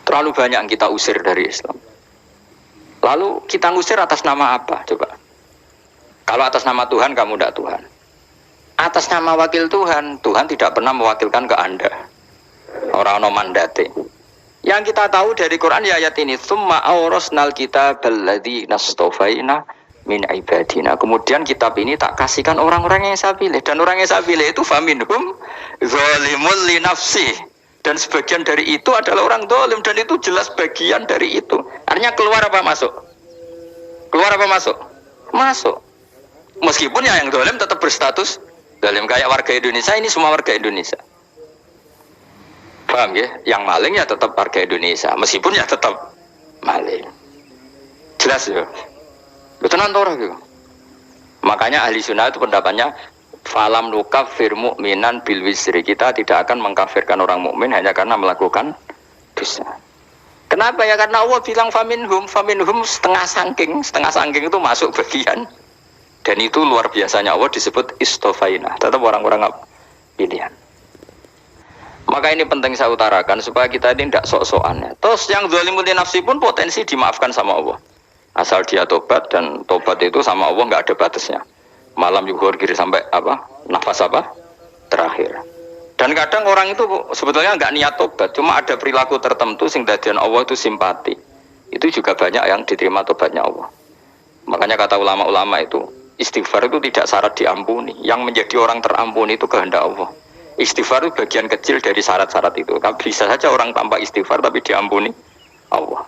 Terlalu banyak yang kita usir dari Islam. Lalu kita ngusir atas nama apa? Coba. Kalau atas nama Tuhan, kamu tidak Tuhan. Atas nama wakil Tuhan, Tuhan tidak pernah mewakilkan ke Anda. Orang-orang mandate. Yang kita tahu dari Quran ya ayat ini, Tsumma awrasnal kitabal ladzi nastofaina min ibadina. Kemudian kitab ini tak kasihkan orang-orang yang saya pilih. Dan orang yang saya pilih itu faminhum zalimul li nafsi. Dan sebagian dari itu adalah orang zalim, dan itu jelas bagian dari itu. Artinya keluar apa masuk? Keluar apa masuk? Masuk. Meskipun ya yang zalim tetap berstatus zalim, kayak warga Indonesia, ini semua warga Indonesia. Paham ya? Yang maling ya tetap warga Indonesia, meskipun ya tetap maling. Jelas ya? Betul nanti gitu. Makanya ahli sunnah itu pendapatnya falam nukafir mu'minan bil wisri. Kita tidak akan mengkafirkan orang mukmin hanya karena melakukan dosa. Kenapa ya? Karena Allah bilang faminhum setengah sangking itu masuk bagian. Dan itu luar biasanya Allah disebut istofaina. Tetap orang-orang pilihan. Maka ini penting saya utarakan supaya kita ini tidak sok-sokan. Terus yang zalimul li nafsi pun potensi dimaafkan sama Allah. Asal dia tobat, dan tobat itu sama Allah nggak ada batasnya. Malam yuhur kiri sampai apa? Nafas apa? Terakhir. Dan kadang orang itu sebetulnya nggak niat tobat, cuma ada perilaku tertentu sing dadian Allah itu simpati. Itu juga banyak yang diterima tobatnya Allah. Makanya kata ulama-ulama itu, istighfar itu tidak syarat diampuni. Yang menjadi orang terampuni itu kehendak Allah. Istighfar itu bagian kecil dari syarat-syarat itu. Bisa saja orang tanpa istighfar tapi diampuni Allah.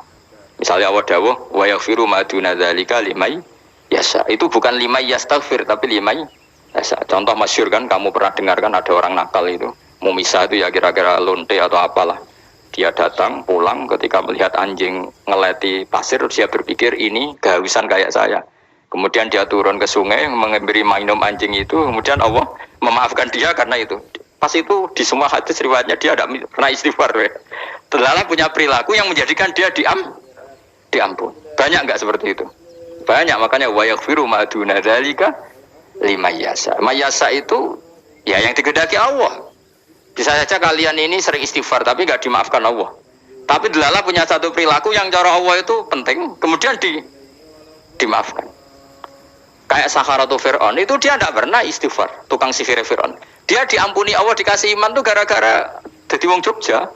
Misalnya Allah dawuh, wa yaghfiru ma duna dzalika liman yasha. Itu bukan liman yastaghfir tapi liman yasha. Contoh masyhur kan, kamu pernah dengarkan ada orang nakal itu, Mumisa itu ya kira-kira lonte atau apalah. Dia datang pulang ketika melihat anjing ngeleti pasir, dia berpikir ini kehausan kayak saya. Kemudian dia turun ke sungai memberi minum anjing itu, kemudian Allah memaafkan dia karena itu. Pas itu di semua hadis riwayatnya dia tidak pernah istighfar. Terlalu punya perilaku yang menjadikan dia diampun. Banyak enggak seperti itu? Banyak, makanya wa yaghfiru ma duna dzalika liman yasha. Mayasa itu ya yang digedaki Allah. Bisa saja kalian ini sering istighfar tapi enggak dimaafkan Allah. Tapi delala punya satu perilaku yang cara Allah itu penting, kemudian dimaafkan. Kayak Sakharatu Fir'aun itu dia tidak pernah istighfar, tukang sihir Fir'aun. Dia diampuni Allah, dikasih iman tuh gara-gara jadi wong Jogja.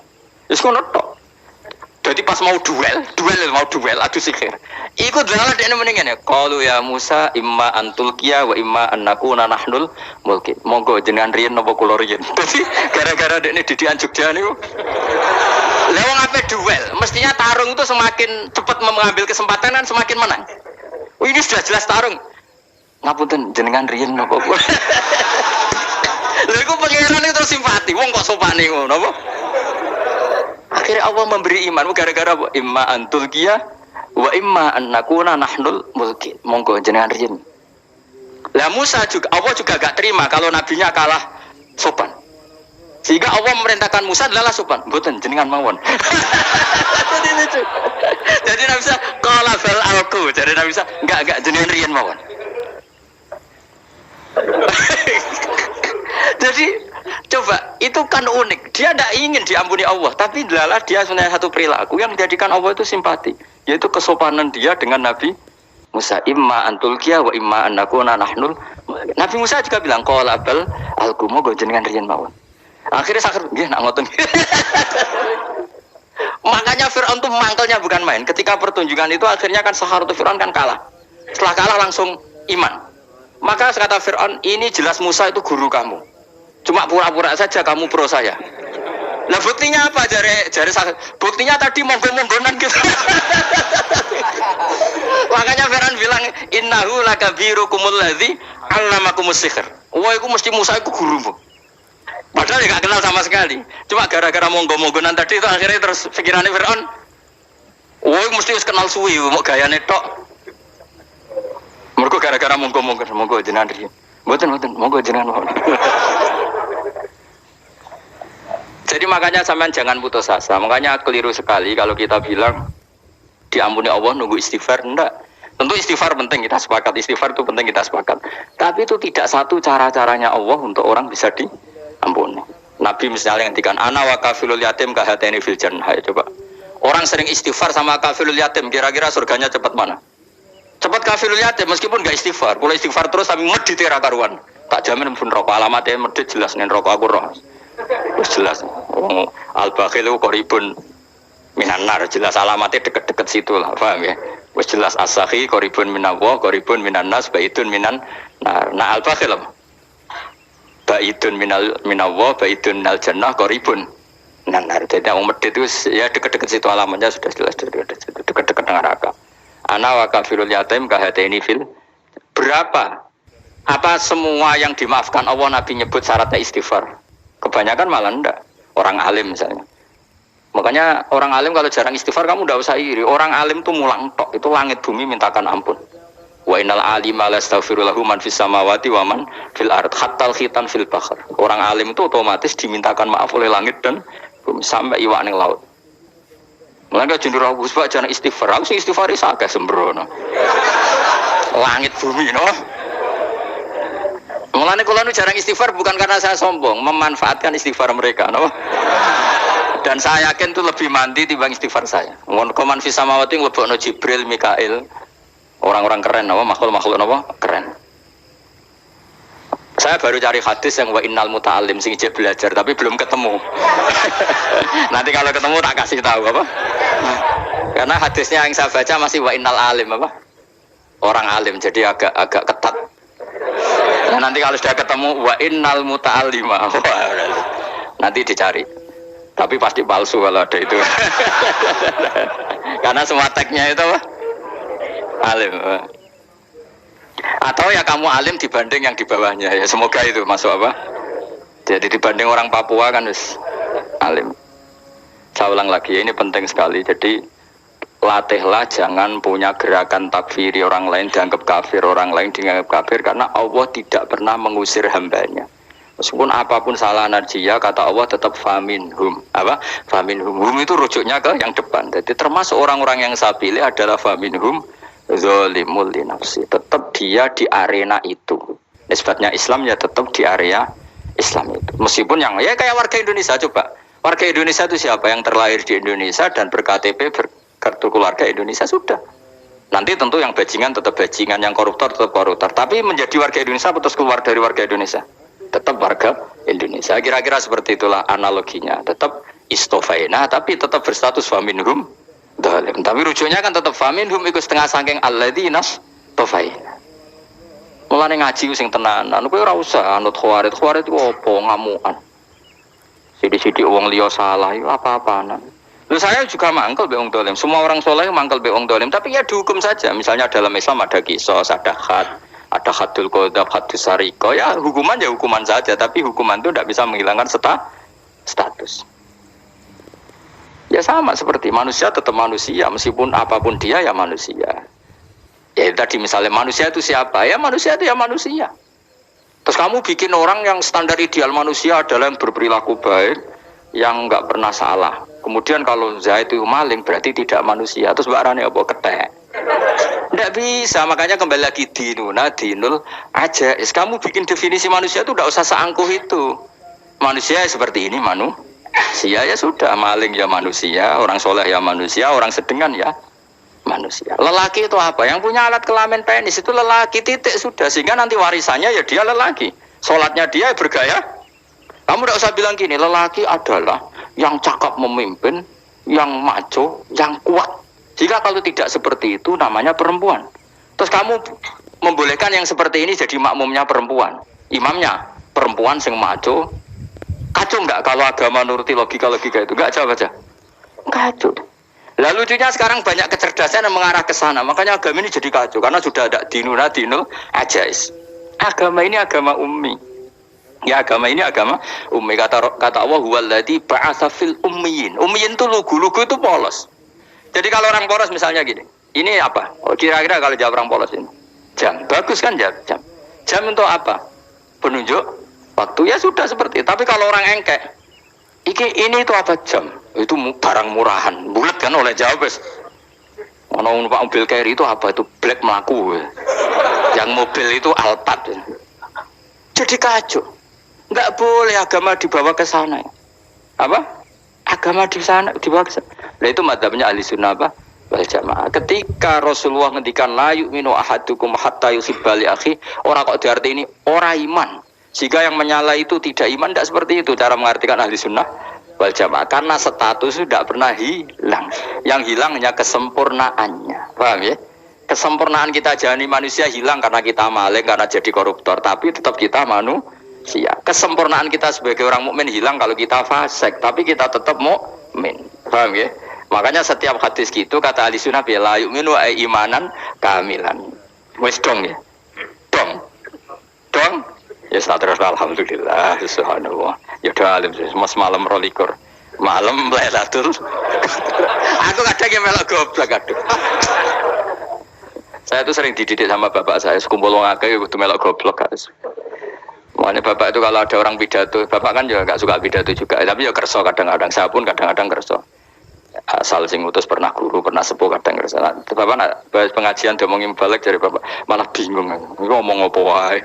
Wis ngono tok. Jadi pas mau duel adu sihir. Iku delala dekne mendingan ya. Qalu ya Musa imma antulqiya wa imma annakuna nahnul mulkin. Monggo jenengan riyen napa kula riyen. Dadi gara-gara dekne didikan Jogja niku. Lah wong ape duel, mestinya tarung itu semakin cepat mengambil kesempatan kan semakin menang. Oh, ini sudah jelas tarung. Ngapunten jenengan riyen napa kula. Lha iku pangeran itu simpati. Wong kok sopane ngono apa? Akhirnya Allah memberi iman gara-gara imma antulqiya wa imma annakuna nahnul mulkin. Monggo jenengan riyen. Lah Musa juga Allah juga gak terima kalau nabinya kalah sopan. Sehingga Allah memerintahkan Musa adalah sopan, mboten jenengan mawon. Jadi lucu. Jadi Nabi Musa qala bal alqu. Jadi Nabi Musa enggak jenengan riyen mawon. Jadi coba itu kan unik. Dia tidak ingin diampuni Allah, tapi adalah dia sebenarnya satu perilaku yang menjadikan Allah itu simpati, yaitu kesopanan dia dengan Nabi Musa. Imma antulkiya wa imma annakuna nahnul. Nabi Musa juga bilang qala bal alqu moga jenengan riyen mawon. Akhirnya sakit, nggih nak ngoten. Makanya Fir'aun itu mangkelnya bukan main. Ketika pertunjukan itu akhirnya kan Saharatu Fir'aun kan kalah. Setelah kalah langsung iman. Maka kata Fir'aun, ini jelas Musa itu guru kamu. Cuma pura-pura saja kamu pro saya. Lah buktinya apa? Jare buktinya tadi monggo-monggonan gitu. Makanya Fir'aun bilang, innahu lakabirukumul ladzi 'allamakumus sihr. Wah, iku mesti Musa iku gurumu. Padahal ya gak kenal sama sekali. Cuma gara-gara monggo-monggonan tadi itu akhirnya terus pikirannya Fir'aun, woi mesti harus kenal suwi, mau gayane tok. Mereka gara-gara monggo-monggonan, monggo jenengan riyen. Mboten, monggo jenengan mawon. Jadi makanya sampean jangan putus asa. Makanya keliru sekali kalau kita bilang diampuni Allah nunggu istighfar. Enggak. Tentu istighfar penting, kita sepakat. Istighfar itu penting, kita sepakat. Tapi itu tidak satu cara-caranya Allah untuk orang bisa diampuni. Nabi misalnya ngendikan ana wa kafilul yatim kahateni fil jannah. Coba. Orang sering istighfar sama kafilul yatim, kira-kira surganya cepat mana? Cepat kafilul yatim meskipun enggak istighfar. Kalau istighfar terus tapi medit ra karuan. Tak jamin pun rokok alamatnya medit jelas nen rokok aku roh. Wis jelas. Al-bakhilu qaribun minan nar, jelas alamatnya deket-deket situ lah, paham ya? Wis jelas as-sakhi qaribun minallah, qaribun minan nas, baitun minan nar. Nah al-bakhil apa? Baitun minallah, baitun minal jannah, qaribun minan nar. Jadi yang medit itu ya deket-deket situ alamatnya sudah jelas deket-deket dengan neraka. Ana wa kafirul yatim kahataini fil. Berapa? Apa semua yang dimaafkan Allah Nabi nyebut syaratnya istighfar? Kebanyakan malah enggak. Orang alim misalnya. Makanya orang alim kalau jarang istighfar kamu enggak usah iri. Orang alim tuh mulang tok, itu langit bumi mintakan ampun. Wa innal alima lastaghfirulahu man fis samawati wa man fil ard hatta khitan fil bahr. Orang alim itu otomatis dimintakan maaf oleh langit dan bumi sampai iwak ning laut. Mulane jeneng Rabbus Pak jarang istighfar. Aku sing istighfar is akeh sembrono. Langit bumi no. Mulane kula nu jarang istighfar bukan karena saya sombong, memanfaatkan istighfar mereka, no? Dan saya yakin itu lebih mandi timbang istighfar saya. Mun koman fi samawati nglebokno Jibril, Mikail, orang-orang keren, no? Makhluk-makhluk no? Keren. Saya baru cari hadis yang wa innal muta'allim sing ijek belajar tapi belum ketemu. Nanti kalau ketemu tak kasih tahu apa? Karena hadisnya yang saya baca masih wa innal alim apa? Orang alim jadi agak ketat. Nah, nanti kalau sudah ketemu wa innal muta'allima. Nanti dicari. Tapi pasti palsu kalau ada itu. Karena semua tagnya itu apa? Alim. Atau ya kamu alim dibanding yang di bawahnya ya, semoga itu masuk apa? Jadi dibanding orang Papua kan wis alim. Saya ulang lagi, ini penting sekali. Jadi latihlah jangan punya gerakan takfiri orang lain dianggap kafir, orang lain dianggap kafir, karena Allah tidak pernah mengusir hambanya. Meskipun apapun salah narjia, kata Allah tetap faminhum. Apa? Faminhum. Hum itu rujuknya ke yang depan. Jadi termasuk orang-orang yang saya pilih adalah faminhum zalimul li nafsi. Tetap dia di arena itu. Nisbatnya Islam ya tetap di area Islam itu. Meskipun yang ya kayak warga Indonesia coba. Warga Indonesia itu siapa yang terlahir di Indonesia dan ber-KTP kartu keluarga Indonesia sudah. Nanti tentu yang bajingan tetap bajingan, yang koruptor tetap koruptor. Tapi menjadi warga Indonesia atau keluar dari warga Indonesia? Tetap warga Indonesia. Kira-kira seperti itulah analoginya. Tetap istofaina, tapi tetap berstatus faminhum dalim. Tapi rujuknya kan tetap faminhum ikut setengah sangking alladzina tofaina. Mulane ngaji sing tenanan. Kowe ora usah anut khawarit. Khawarit itu opo ngamukan. Sidik-sidik wong liya salah itu apa-apaan. Loh, saya juga mangkel be wong dolim. Semua orang soleh mangkel be wong dolim. Tapi ya dihukum saja. Misalnya dalam Islam ada kisos, ada had, ada hadul qadab, hadus sariko. Ya hukuman ya hukuman saja. Tapi hukuman itu tidak bisa menghilangkan status. Ya sama seperti manusia tetap manusia. Meskipun apapun dia ya manusia. Ya tadi misalnya manusia itu siapa? Ya manusia itu ya manusia. Terus kamu bikin orang yang standar ideal manusia adalah yang berperilaku baik, yang nggak pernah salah. Kemudian kalau Zaid itu maling berarti tidak manusia. Terus Mbak Rani apa ketek? Tidak bisa, makanya kembali lagi dinul aja. Kamu bikin definisi manusia itu tidak usah seangkuh itu. Manusia seperti ini manusia ya sudah, maling ya manusia, orang soleh ya manusia, orang sedengan ya manusia. Lelaki itu apa? Yang punya alat kelamin penis itu lelaki, titik, sudah. Sehingga nanti warisannya ya dia lelaki. Sholatnya dia bergaya. Kamu tidak usah bilang gini, lelaki adalah yang cakap memimpin, yang maco, yang kuat. Jika kalau tidak seperti itu namanya perempuan. Terus kamu membolehkan yang seperti ini jadi makmumnya perempuan, imamnya perempuan sing maco. Kacau enggak kalau agama nuruti logika-logika itu? Enggak, jawab aja. Kacau. Lalu lucunya sekarang banyak kecerdasan yang mengarah ke sana. Makanya agama ini jadi kacau karena sudah ada dinul ajais. Agama ini agama ummi. Ya agama ini agama ummi. Kata Allah huwallazi ba'atsa fil ummiyin. Ummiyin itu lugu itu polos. Jadi kalau orang polos misalnya gini, ini apa? Oh, kira-kira kalau jawab orang polos ini, jam. Bagus kan jam? Jam untuk apa? Penunjuk waktu, ya sudah seperti itu. Tapi kalau orang engkek, ini itu apa jam? Itu barang murahan, bulat kan oleh jawab. Ono numpak mobil carry itu apa? Itu black melaku. Yang mobil itu Alphard. Jadi kacau. Enggak boleh agama dibawa ke sana. Apa? Agama di sana dibawa ke sana. Nah itu madzhabnya ahli sunnah apa? Wal jamaah. Ketika Rasulullah ngendikan la yu'minu ahadukum hatta yuhibba li akhi, orang kok diarti ini orang iman. Jika yang menyala itu tidak iman, tidak seperti itu cara mengartikan ahli sunnah wal jamaah. Karena status itu tidak pernah hilang. Yang hilang hanya kesempurnaannya. Paham ya? Kesempurnaan kita jadi manusia hilang karena kita maling, karena jadi koruptor. Tapi tetap kita manusia. Kesempurnaan kita sebagai orang mukmin hilang kalau kita fasik. Tapi kita tetap mukmin. Paham ya? Makanya setiap hadis gitu kata ahli sunnah la yu'minu imanan kamilan. Wis dong ya. Dong. Ya terus alhamdulillah subhanallah. Ya udah alim mas malam rolikur. Malam Lailatul. Aku kadang yang melok goblok aduh. Saya tuh sering dididik sama bapak saya, sekumpul wong akeh kudu melok goblok guys. Makanya bapak itu kalau ada orang pidato, bapak kan juga gak suka pidato juga, tapi ya kerso kadang-kadang, saya pun kadang-kadang kerso. Asal sing utus pernah guru, pernah sepuh kadang kerso. Bapak nak bahas pengajian diomongin balik dari bapak, malah bingung, ngomong apa wae.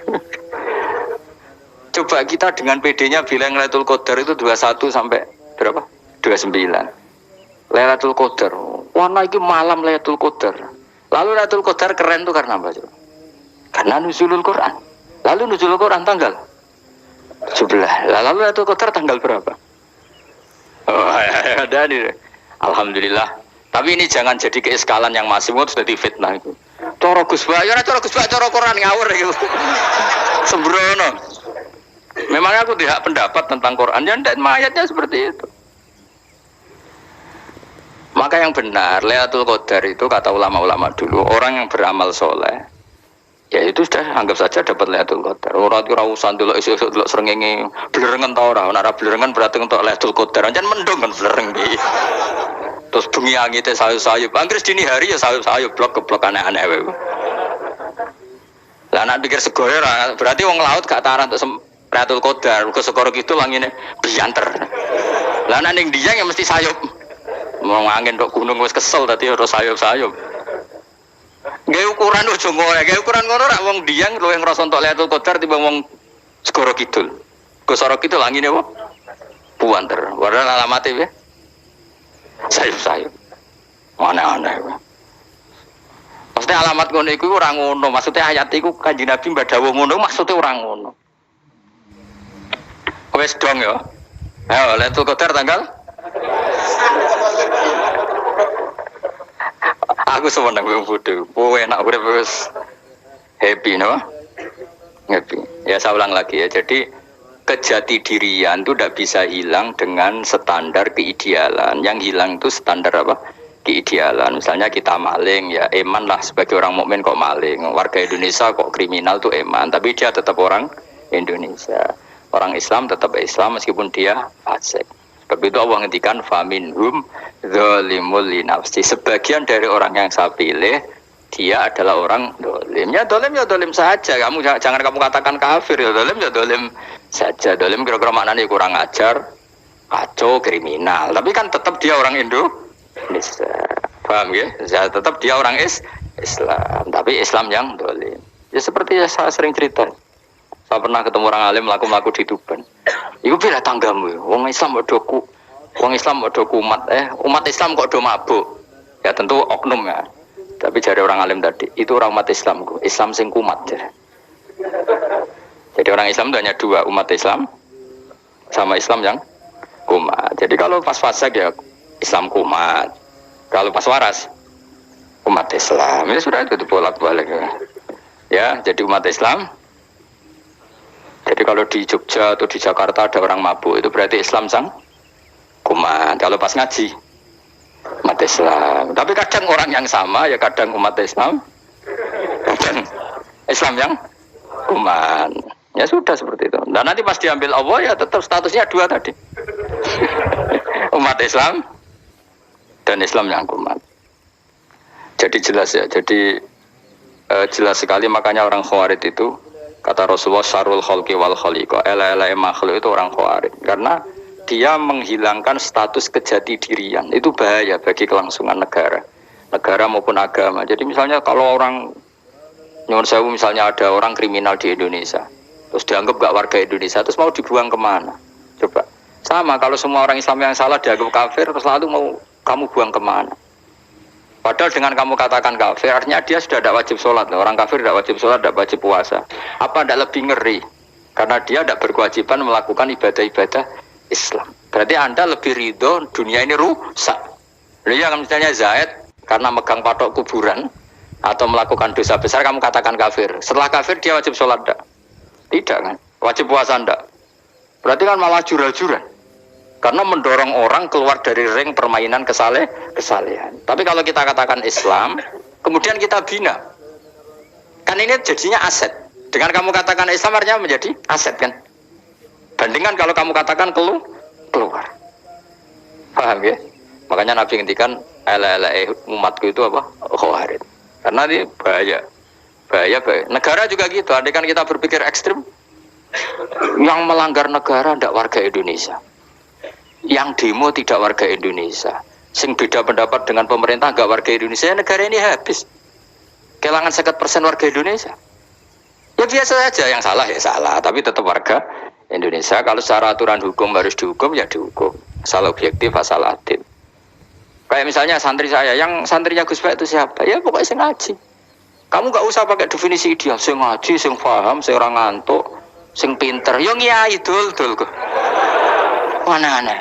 Coba kita dengan PD-nya bilang Lailatul Qadar itu 21 sampai berapa? 29. Lailatul Qadar. Warna itu malam Lailatul Qadar. Lalu Lailatul Qadar keren tuh karena apa? Karena nuzulul Quran. Lalu nuzulul Quran tanggal 17. Lalu Lailatul Qadar tanggal berapa? Oh, ada nih. Alhamdulillah. Tapi ini jangan jadi keeskalan yang masih sudah difitnah itu. Coro Gus Ba, ya coro Gus Ba, coro Quran ngawur gitu. Sembrono. Memangnya aku tidak pendapat tentang Quran, ya dan ayatnya seperti itu. Maka yang benar, Lailatul Qadar itu kata ulama-ulama dulu, orang yang beramal soleh, ya itu sudah anggap saja dapat Lailatul Qadar. Orang itu rawusan dulu, isu-isu dulu seringi belerengan tau orang, nara belerengan berarti untuk Lailatul Qadar, jangan mendung kan belereng di. Terus bengi angitnya sayup-sayup, Inggris dini hari ya sayup-sayup, blok-blok aneh-aneh. Lah nak pikir segoyo berarti wong laut gak taran untuk Lailatul Qadar, ke segoro gitu langine bianter. Lah nek ning Dieng ya mesti sayup. Mau angin tok gunung wis kesel tadi harus sayup-sayup. Nggih ukuran ojo ngono, nggih ukuran ngono rak wong Dieng luwih ngrasa entuk Lailatul Qadar timbang wong segoro kidul. Ke segoro kidul langine apa? Buanter. Padahal alamate piye? Sayup-sayup. Aneh-aneh. Maksudnya alamat ngono iku ora ngono, maksudnya ayat iku Kanjeng Nabi mbadhawuh ngono, maksudnya ora ngono. Wes dong ya. Ayo Lailatul Qadar tanggal. Aku seneng wong bodho. Oh enak urip wis happy no? Happy. Ya saya ulang lagi ya. Jadi kejati dirian itu tidak bisa hilang dengan standar keidealan. Yang hilang itu standar apa? Keidealan. Misalnya kita maling ya eman lah sebagai orang mukmin kok maling. Warga Indonesia kok kriminal tuh eman, tapi dia tetap orang Indonesia. Orang Islam tetap Islam meskipun dia fasik. Sebab itu Allah ngendikan faminhum zalimul li nafsi. Sebagian dari orang yang saya pilih dia adalah orang dolim. Ya dolim saja. Jangan kamu katakan kafir ya dolim saja. Dolim kira-kira maknanya kurang ajar, kacau, kriminal. Tapi kan tetap dia orang Indonesia. Paham ya? Tetap dia orang Islam. Tapi Islam yang dolim. Ya seperti saya sering cerita. Saya pernah ketemu orang alim laku-laku di Tuban. Iku bela tanggamu. Wong Islam bodohku. Wong Islam bodohku umat Islam kok do mabuk. Ya tentu oknum ya. Tapi dari orang alim tadi, itu orang umat Islam. Islam sing kumat. Jadi orang Islam itu hanya dua, umat Islam sama Islam yang kumat. Jadi kalau pas fase dia Islam kumat. Kalau pas waras umat Islam. Ya sudah itu bolak-balik ya. Ya, jadi umat Islam. Jadi kalau di Jogja atau di Jakarta ada orang mabuk, itu berarti Islam sang kumat. Kalau pas ngaji umat Islam. Tapi kadang orang yang sama ya kadang umat Islam, kadang Islam yang kuman. Ya sudah seperti itu. Dan nanti pas diambil Allah ya tetap statusnya dua tadi. Umat Islam dan Islam yang kuman. Jadi jelas ya. Jadi jelas sekali makanya orang Khawarij itu kata Rasulullah syarrul khalqi wal khaliqa. Ela makhluk itu orang Khawarij karena dia menghilangkan status kejati dirian. Itu bahaya bagi kelangsungan negara maupun agama. Jadi misalnya kalau orang nyuwun sewu misalnya ada orang kriminal di Indonesia terus dianggap gak warga Indonesia terus mau dibuang kemana? Coba sama kalau semua orang Islam yang salah dianggap kafir terus lalu mau kamu buang kemana? Padahal dengan kamu katakan kafir artinya dia sudah tidak wajib sholat. Orang kafir tidak wajib sholat, tidak wajib puasa. Apa tidak lebih ngeri? Karena dia tidak berkewajiban melakukan ibadah-ibadah Islam. Berarti Anda lebih ridho dunia ini rusak. Ya kan misalnya Zaid karena megang patok kuburan atau melakukan dosa besar kamu katakan kafir. Setelah kafir dia wajib sholat enggak? Tidak kan? Wajib puasa enggak? Berarti kan malah jurah-jurah. Karena mendorong orang keluar dari ring permainan kesalehan. Tapi kalau kita katakan Islam, kemudian kita bina. Kan ini jadinya aset. Dengan kamu katakan Islam artinya menjadi aset kan? Bandingkan kalau kamu katakan keluar. Paham ya? Makanya Nabi ngendikan umatku itu apa? Khawarij. Karena ini bahaya. Negara juga gitu. Andai kan kita berpikir ekstrim, yang melanggar negara tidak warga Indonesia. Yang demo tidak warga Indonesia. Sing beda pendapat dengan pemerintah enggak warga Indonesia, negara ini habis. Kehilangan 50% warga Indonesia. Ya biasa saja, yang salah ya salah, tapi tetap warga Indonesia. Kalau secara aturan hukum harus dihukum ya dihukum. Asal objektif, asal adil. Kayak misalnya santri saya, yang santrinya Gus Pak itu siapa? Ya pokoknya sing ngaji. Kamu gak usah pakai definisi ideal, sing ngaji, sing paham, sing ora ngantuk, sing pinter. Yo ngiyai dul kok. Mana.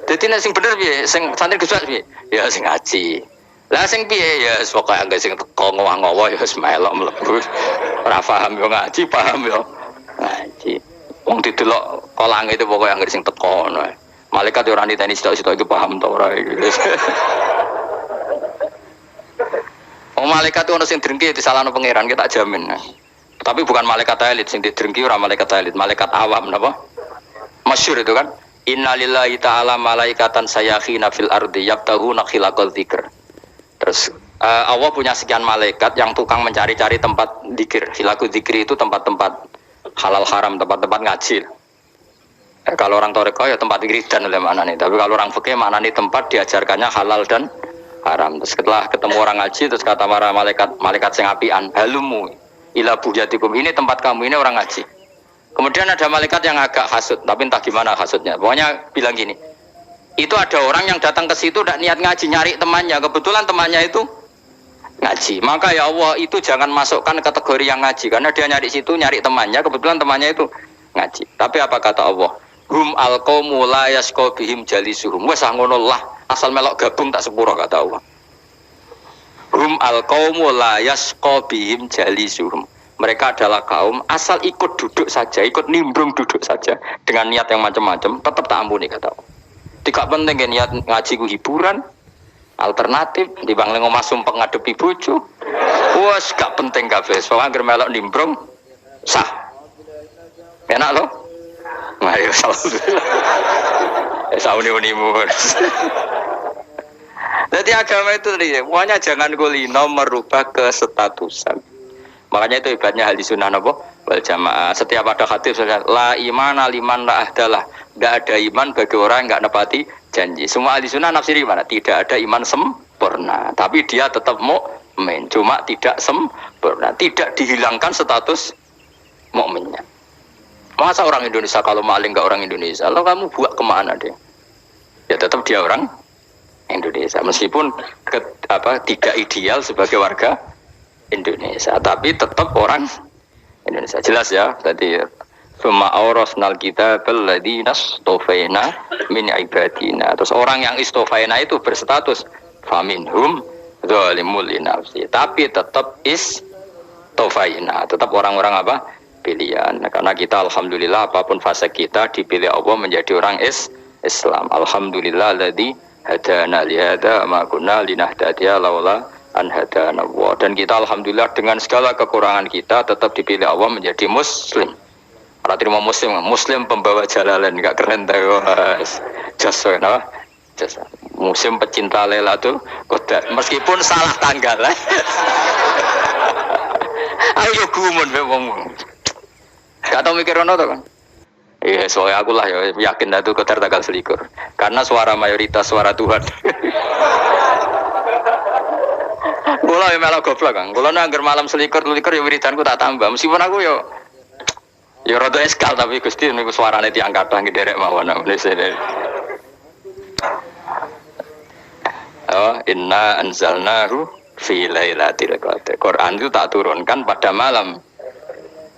Jadi nek sing bener piye? Sing santri Gus Pak piye? Ya sing ngaji. Lah sing piye ya pokoke anggo sing teko ngowah-ngowah ya wis melok mlebu. Ora paham yo ngaji, paham yo ngaji. Wong didelok kolang itu pokoknya anggere sing teko ngono. Malaikat yo ora niteni sitok-sitok iki paham ta ora iki. Wong malaikat itu ono sing drengki disalahno pangeran kita jamin. Tapi bukan malaikat elit sing didrengki ora malaikat elit, malaikat awam napa? Masyhur itu kan. Innalillahi ta'ala malaikatan sayakhina fil ardi yabtaghuna khilaqal dzikr. Terus Allah punya sekian malaikat yang tukang mencari-cari tempat dzikir. Khilaqul dzikri itu tempat-tempat halal haram, tempat-tempat ngaji. Kalau orang toreko ya tempat wiridan oleh maknanya. Tapi kalau orang fikih maknanya tempat diajarkannya halal dan haram. Terus setelah ketemu orang ngaji terus kata para malaikat sing apian, halumu ila bujatikum, ini tempat kamu, ini orang ngaji. Kemudian ada malaikat yang agak hasud, tapi entah gimana hasudnya. Pokoknya bilang gini, itu ada orang yang datang ke situ tidak niat ngaji, nyari temannya. Kebetulan temannya itu ngaji. Maka ya Allah itu jangan masukkan kategori yang ngaji, karena dia nyari situ nyari temannya. Kebetulan temannya itu ngaji. Tapi apa kata Allah? Hum alqaumu la yasqa bihim jalisuhum. Wes ngono lah, asal melok gabung tak sepuro kata Allah. Hum alqaumu la yasqa bihim jalisuhum. Mereka adalah kaum asal ikut duduk saja, ikut nimbrung duduk saja dengan niat yang macam-macam, tetap tak ampuni kata Allah. Tidak penting niat ngaji ku hiburan, alternatif di bangling omah sumpah ngadepi bojo. Wes gak penting kabeh. Soale anggere melok nimbrung sah. Enak loh. Ayo alhamdulillah. Sauni-unimu. Jadi agama itu pokoknya jangan kulino merubah kestatusan. Makanya itu hebatnya ahli sunnah apa? Wal jamaah. Setiap ada hadis la imana liman la ahdalah. Tidak ada iman bagi orang yang enggak nepati janji. Semua ahli sunnah nafsiri mana? Tidak ada iman sempurna. Tapi dia tetap mukmin. Cuma tidak sempurna. Tidak dihilangkan status mukminnya. Masa orang Indonesia kalau maling enggak orang Indonesia? Lalu kamu buat kemana deh? Ya tetap dia orang Indonesia. Meskipun tidak ideal sebagai warga Indonesia, tapi tetap orang Indonesia. Jelas ya, tadi summa awrasnal kitabal ladzina istofaina min ibadina. Terus orang yang istofaina itu berstatus faminhum zalimul li nafsi. Tapi tetap istofaina, tetap orang-orang apa? Pilihan. Nah, karena kita alhamdulillah apapun fase kita dipilih Allah menjadi orang Islam. Alhamdulillah alladzi hadana li hadza ma kunna linahtadiya laula an hadana Allah. Dan kita alhamdulillah dengan segala kekurangan kita tetap dipilih Allah menjadi muslim. Ora terima muslim pembawa jalalan, enggak keren ta guys. Jasa no? Jasa. Muslim pecinta Lailatul Qadar meskipun salah tanggal. Ayo gumun be wong. Gak tau mikir ono to kan. Iya, soalnya aku lah ya yakin Lailatul Qadar tanggal 21. Karena suara mayoritas suara Tuhan. Kula ya melok goblok Kang. Kula nek anggar malam 21 ya wiridanku tak tambah. Meskipun aku ya rada eskal tapi Gusti niku suarane tiyang kathah nderek mawon Indonesia. Oh, inna anzalnahu fi lailatul qadar. Quran itu tak turunkan pada malam.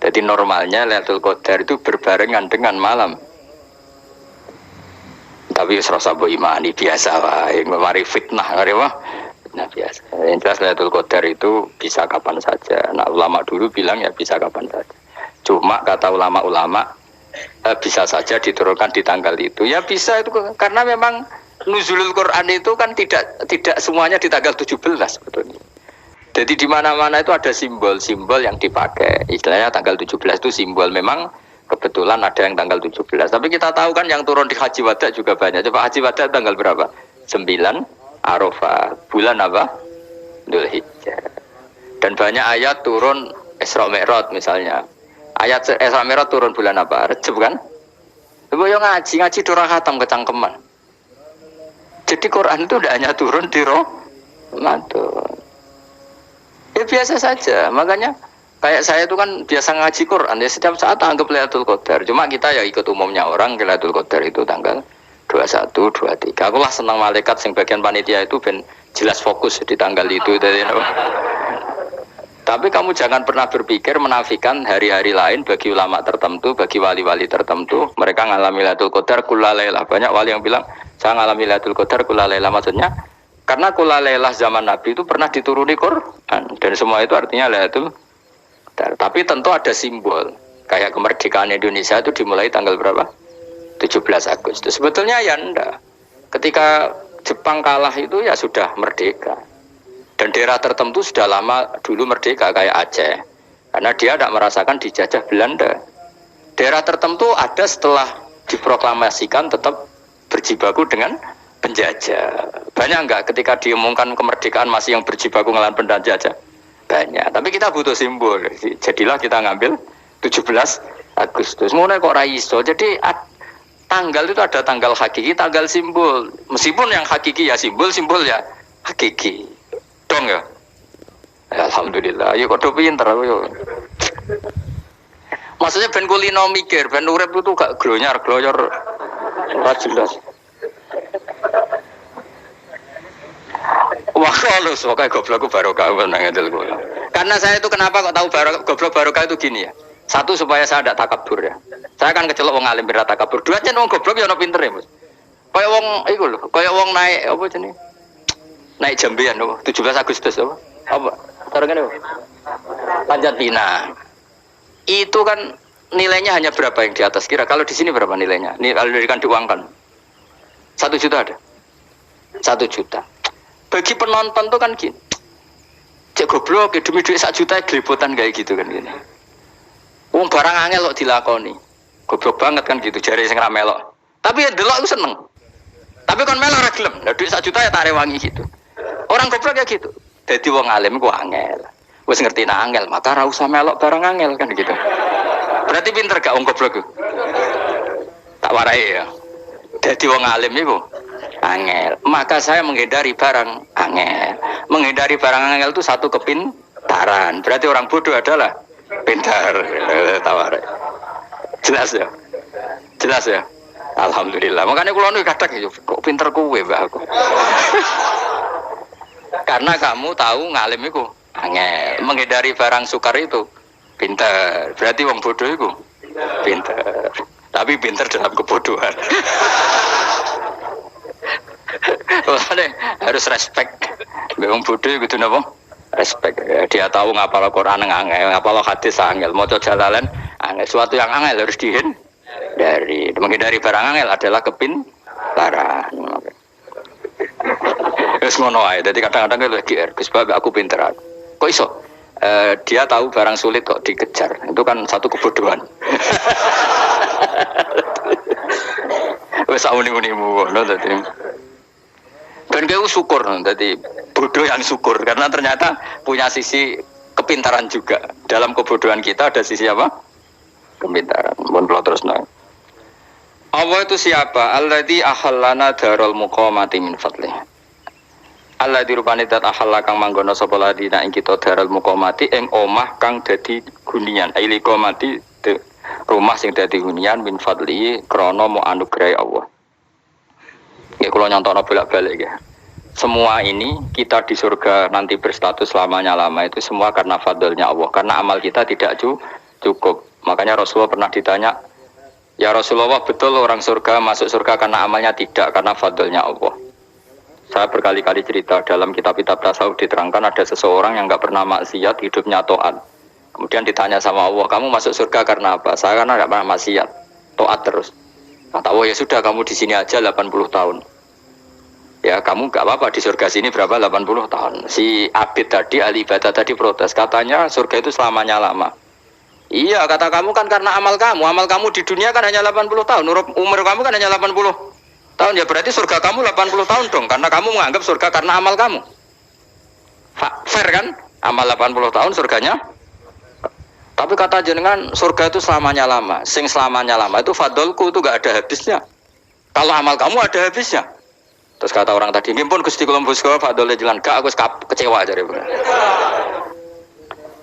Jadi normalnya Lailatul Qadar itu berbarengan dengan malam. Tapi serasa mbok imani biasa wae, mari fitnah ngare wah. Nah biasa. Yang jelas Lailatul Qadar itu bisa kapan saja. Nah ulama dulu bilang ya bisa kapan saja. Cuma kata ulama-ulama bisa saja diturunkan di tanggal itu. Ya bisa itu karena memang nuzulul Quran itu kan tidak semuanya di tanggal 17 sebetulnya. Jadi di mana-mana itu ada simbol-simbol yang dipakai. Istilahnya tanggal 17 itu simbol memang kebetulan ada yang tanggal 17. Tapi kita tahu kan yang turun di Haji Wada juga banyak. Coba Haji Wada tanggal berapa? 9 Arafah. Bulan apa? Dzulhijjah. Dan banyak ayat turun Isra Mi'raj misalnya. Ayat Isra Mi'raj turun bulan apa? Rejab kan? Ibu yang ngaji durang khatam kecangkeman. Jadi Quran itu tidak hanya turun di Ramadan. Ya biasa saja, makanya kayak saya itu kan biasa ngaji Quran ya setiap saat anggap Lailatul Qadar. Cuma kita ya ikut umumnya orang Lailatul Qadar itu tanggal 21, 23. Aku lah senang malaikat sing bagian panitia itu ben jelas fokus di tanggal itu. Tapi kamu jangan pernah berpikir menafikan hari-hari lain bagi ulama tertentu, bagi wali-wali tertentu. Mereka ngalami Lailatul Qadar kulalailah. Banyak wali yang bilang saya ngalami Lailatul Qadar kulalailah, maksudnya karena kulalailah zaman Nabi itu pernah dituruni Quran dan semua itu artinya Lailatul Qadar. Tapi tentu ada simbol. Kayak kemerdekaan Indonesia itu dimulai tanggal berapa? 17 Agustus. Sebetulnya ya enggak. Ketika Jepang kalah itu ya sudah merdeka. Dan daerah tertentu sudah lama dulu merdeka kayak Aceh. Karena dia tidak merasakan dijajah Belanda. Daerah tertentu ada setelah diproklamasikan tetap berjibaku dengan penjajah. Banyak enggak ketika diumumkan kemerdekaan masih yang berjibaku ngelawan penjajah? Banyak. Tapi kita butuh simbol. Jadilah kita ngambil 17 Agustus. Mulai kok raiso. Jadi tanggal itu ada tanggal hakiki, tanggal simbol. Meskipun yang hakiki ya simbol ya hakiki. Dong ya. Alhamdulillah. Yuk kok pinter yo. Maksudnya ben kulino mikir, ben urip itu gak gloyor ora jelas. Wah kalau pokoknya goblokku barokah menang ngedel gue. Karena saya itu kenapa kok tahu goblok barokah itu gini ya. Satu supaya saya tidak takabur ya. Saya kan kecelok wong alim berat takabur. Dua aja wong goblok ya ono pinter ya Mas. Kayak wong iku lho, kayak wong naik apa jenenge? Naik jambian apa? 17 Agustus apa? Apa? Tarengane apa? Panjat Pinang. Itu kan nilainya hanya berapa yang di atas kira? Kalau di sini berapa nilainya? Ini kalau diberikan diuangkan. 1 juta ada. 1 juta. Bagi penonton tuh kan gini. Cek goblok demi duit 1 juta geliputan kayak gitu kan gini. Wong barang angel kok dilakoni. Goblok banget kan gitu jare sing ra melok. Tapi ya delok aku seneng. Tapi kon melok ora gelem. Lah duit 1 juta ya tak rewangi gitu. Orang goblok ya gitu. Dadi wong alim ku angel. Wis ngerti nek angel, maka ora usah melok barang angel kan gitu. Berarti pinter gak wong goblok ku? Tak warai ya. Dadi wong alim iku angel. Maka saya menghindari barang angel. Menghindari barang angel itu satu kepintaran. Berarti orang bodoh adalah pintar. Tawar. Jelas ya? Jelas ya? Alhamdulillah. Makanya kula nu kadang kok pinter kowe, Mbak aku. Karena kamu tahu ngalim iku angel. Menghindari barang sukar itu pintar. Berarti wong bodoh iku pintar. Tapi pintar dalam kebodohan. Harus respect. Wong bodoh gitu napa? Respect. Dia tahu ngapal Quran angel, ngapal hadis angel, maca jalalan angel. Suatu yang angel harus dihindari. Menghindari barang angel adalah kepintaran. Wis ngono ae. Dadi kadang-kadang lagi Gus Bab aku pinter. Kok iso? Dia tahu barang sulit kok dikejar. Itu kan satu kebodohan. Wis awuni-unimu ngono dadi. Dan kau syukur, jadi bodoh yang syukur karena ternyata punya sisi kepintaran juga. Dalam kebodohan kita ada sisi apa? Kepintaran. Mohon kalau terus nang. Allah itu siapa? Alladzi ahallana darul muqamati min fadlih. Alladzi rupane dat ahalla kang manggono sapa ladina ing kita darul muqamati ing omah kang dadi hunian. Aili qamati rumah sing dadi hunian min fadli krana mu anugrahi Allah. Ya kalau nyontokno bolak-balik ya. Semua ini kita di surga nanti berstatus lamanya-lama itu semua karena fadlnya Allah. Karena amal kita tidak cukup. Makanya Rasulullah pernah ditanya, ya Rasulullah betul orang surga masuk surga karena amalnya tidak, karena fadlnya Allah. Saya berkali-kali cerita dalam kitab-kitab tasawuf diterangkan ada seseorang yang enggak pernah maksiat, hidupnya taat. Kemudian ditanya sama Allah, kamu masuk surga karena apa? Saya karena enggak pernah maksiat, taat terus. Kata Allah, ya sudah kamu di sini aja 80 tahun. Ya kamu gak apa-apa di surga sini berapa 80 tahun. Si Abid tadi, ahli ibadah tadi protes. Katanya surga itu selamanya lama. Iya kata kamu kan karena amal kamu. Amal kamu di dunia kan hanya 80 tahun. Umur kamu kan hanya 80 tahun. Ya berarti surga kamu 80 tahun dong. Karena kamu menganggap surga karena amal kamu. Fair kan? Amal 80 tahun surganya. Tapi kata jenengan surga itu selamanya lama. Sing selamanya lama itu fadolku itu gak ada habisnya. Kalau amal kamu ada habisnya. Terus kata orang tadi, "Mimpun Gusti kula mbuska fadole jalan." Gak, aku kecewa aja.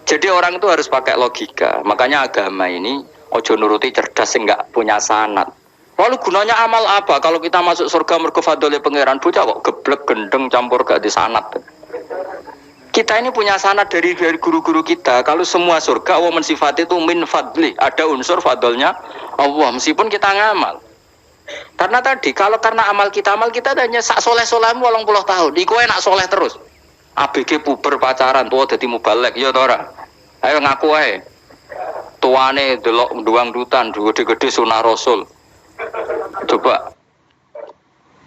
Jadi orang itu harus pakai logika. Makanya agama ini ojo nuruti cerdas sing gak punya sanad. Lalu gunanya amal apa? Kalau kita masuk surga mergo fadole pangeran, bocah kok geblek gendeng campur gak di sanad. Kita ini punya sanad dari guru-guru kita. Kalau semua surga Allah mensifati itu min fadli, ada unsur fadlnya Allah meskipun kita ngamal. Karena tadi kalau karena amal kita hanya sak soleh-solehmu 80 tahun. Iku enak soleh terus. ABG puber pacaran tua dadi mubalek ya ta ora. Ayo ngaku ae. Tuane delok duang-dutan gede-gede sunah Rasul. Coba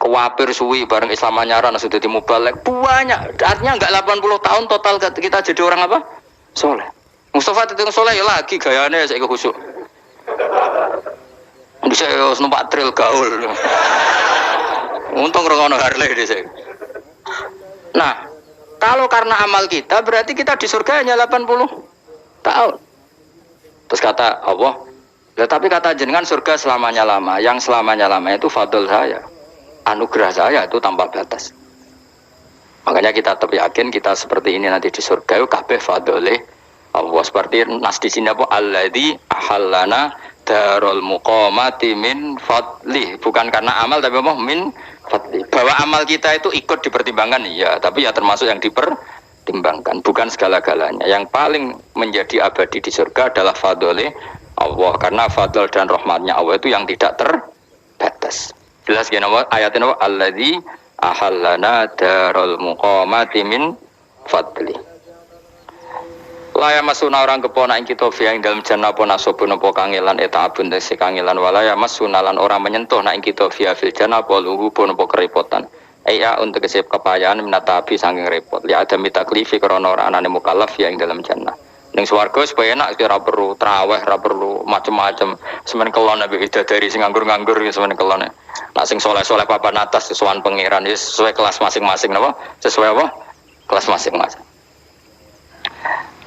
kewapir suwi bareng Islam anyaran sudah dadi mubalek banyak. Artinya enggak 80 tahun total kita jadi orang apa? Soleh. Mustafa itu soleh ya lagi gayane saiki khusuk. Bisa numpak trail gaul. Untung rengono Harley dhisik. Nah, kalau karena amal kita berarti kita di surga hanya 80 tahun. Terus kata Allah, tapi kata jenengan surga selamanya lama. Yang selamanya lama itu fadl saya. Anugerah saya itu tanpa batas. Makanya kita tetap yakin kita seperti ini nanti di surga itu kabeh fadlile Allah. Seperti nas di sini apa? Alladzi ahallana darul muqamati min fadli, bukan karena amal tapi apa min fadli. Bahwa amal kita itu ikut dipertimbangkan iya, tapi ya termasuk yang dipertimbangkan, bukan segala-galanya. Yang paling menjadi abadi di surga adalah fadli Allah, karena fadl dan rahmatnya Allah itu yang tidak terbatas. Jelas gini ayatnya apa? Alladzi ahallana darul muqamati min fadli. Laya masuna orang kepona ing kita fi ing dalem jannah apa nasobun apa kangelan eta abun tese kangelan walaya masuna lan orang menyentuh nak ing kita fi fil jannah apa lugu pun apa kerepotan. Iya untuk kesep kepayahan minatabi saking repot. Li ada mitaklifi krana ora anane mukallaf ya ing dalem jannah. Ning swarga supaya enak ora perlu traweh, ora perlu macam-macam. Semen kelon nabi dari sing nganggur-nganggur semen kelone. Nak sing saleh-saleh papan atas sesuai pangeran sesuai kelas masing-masing napa? Sesuai apa? kelas masing-masing.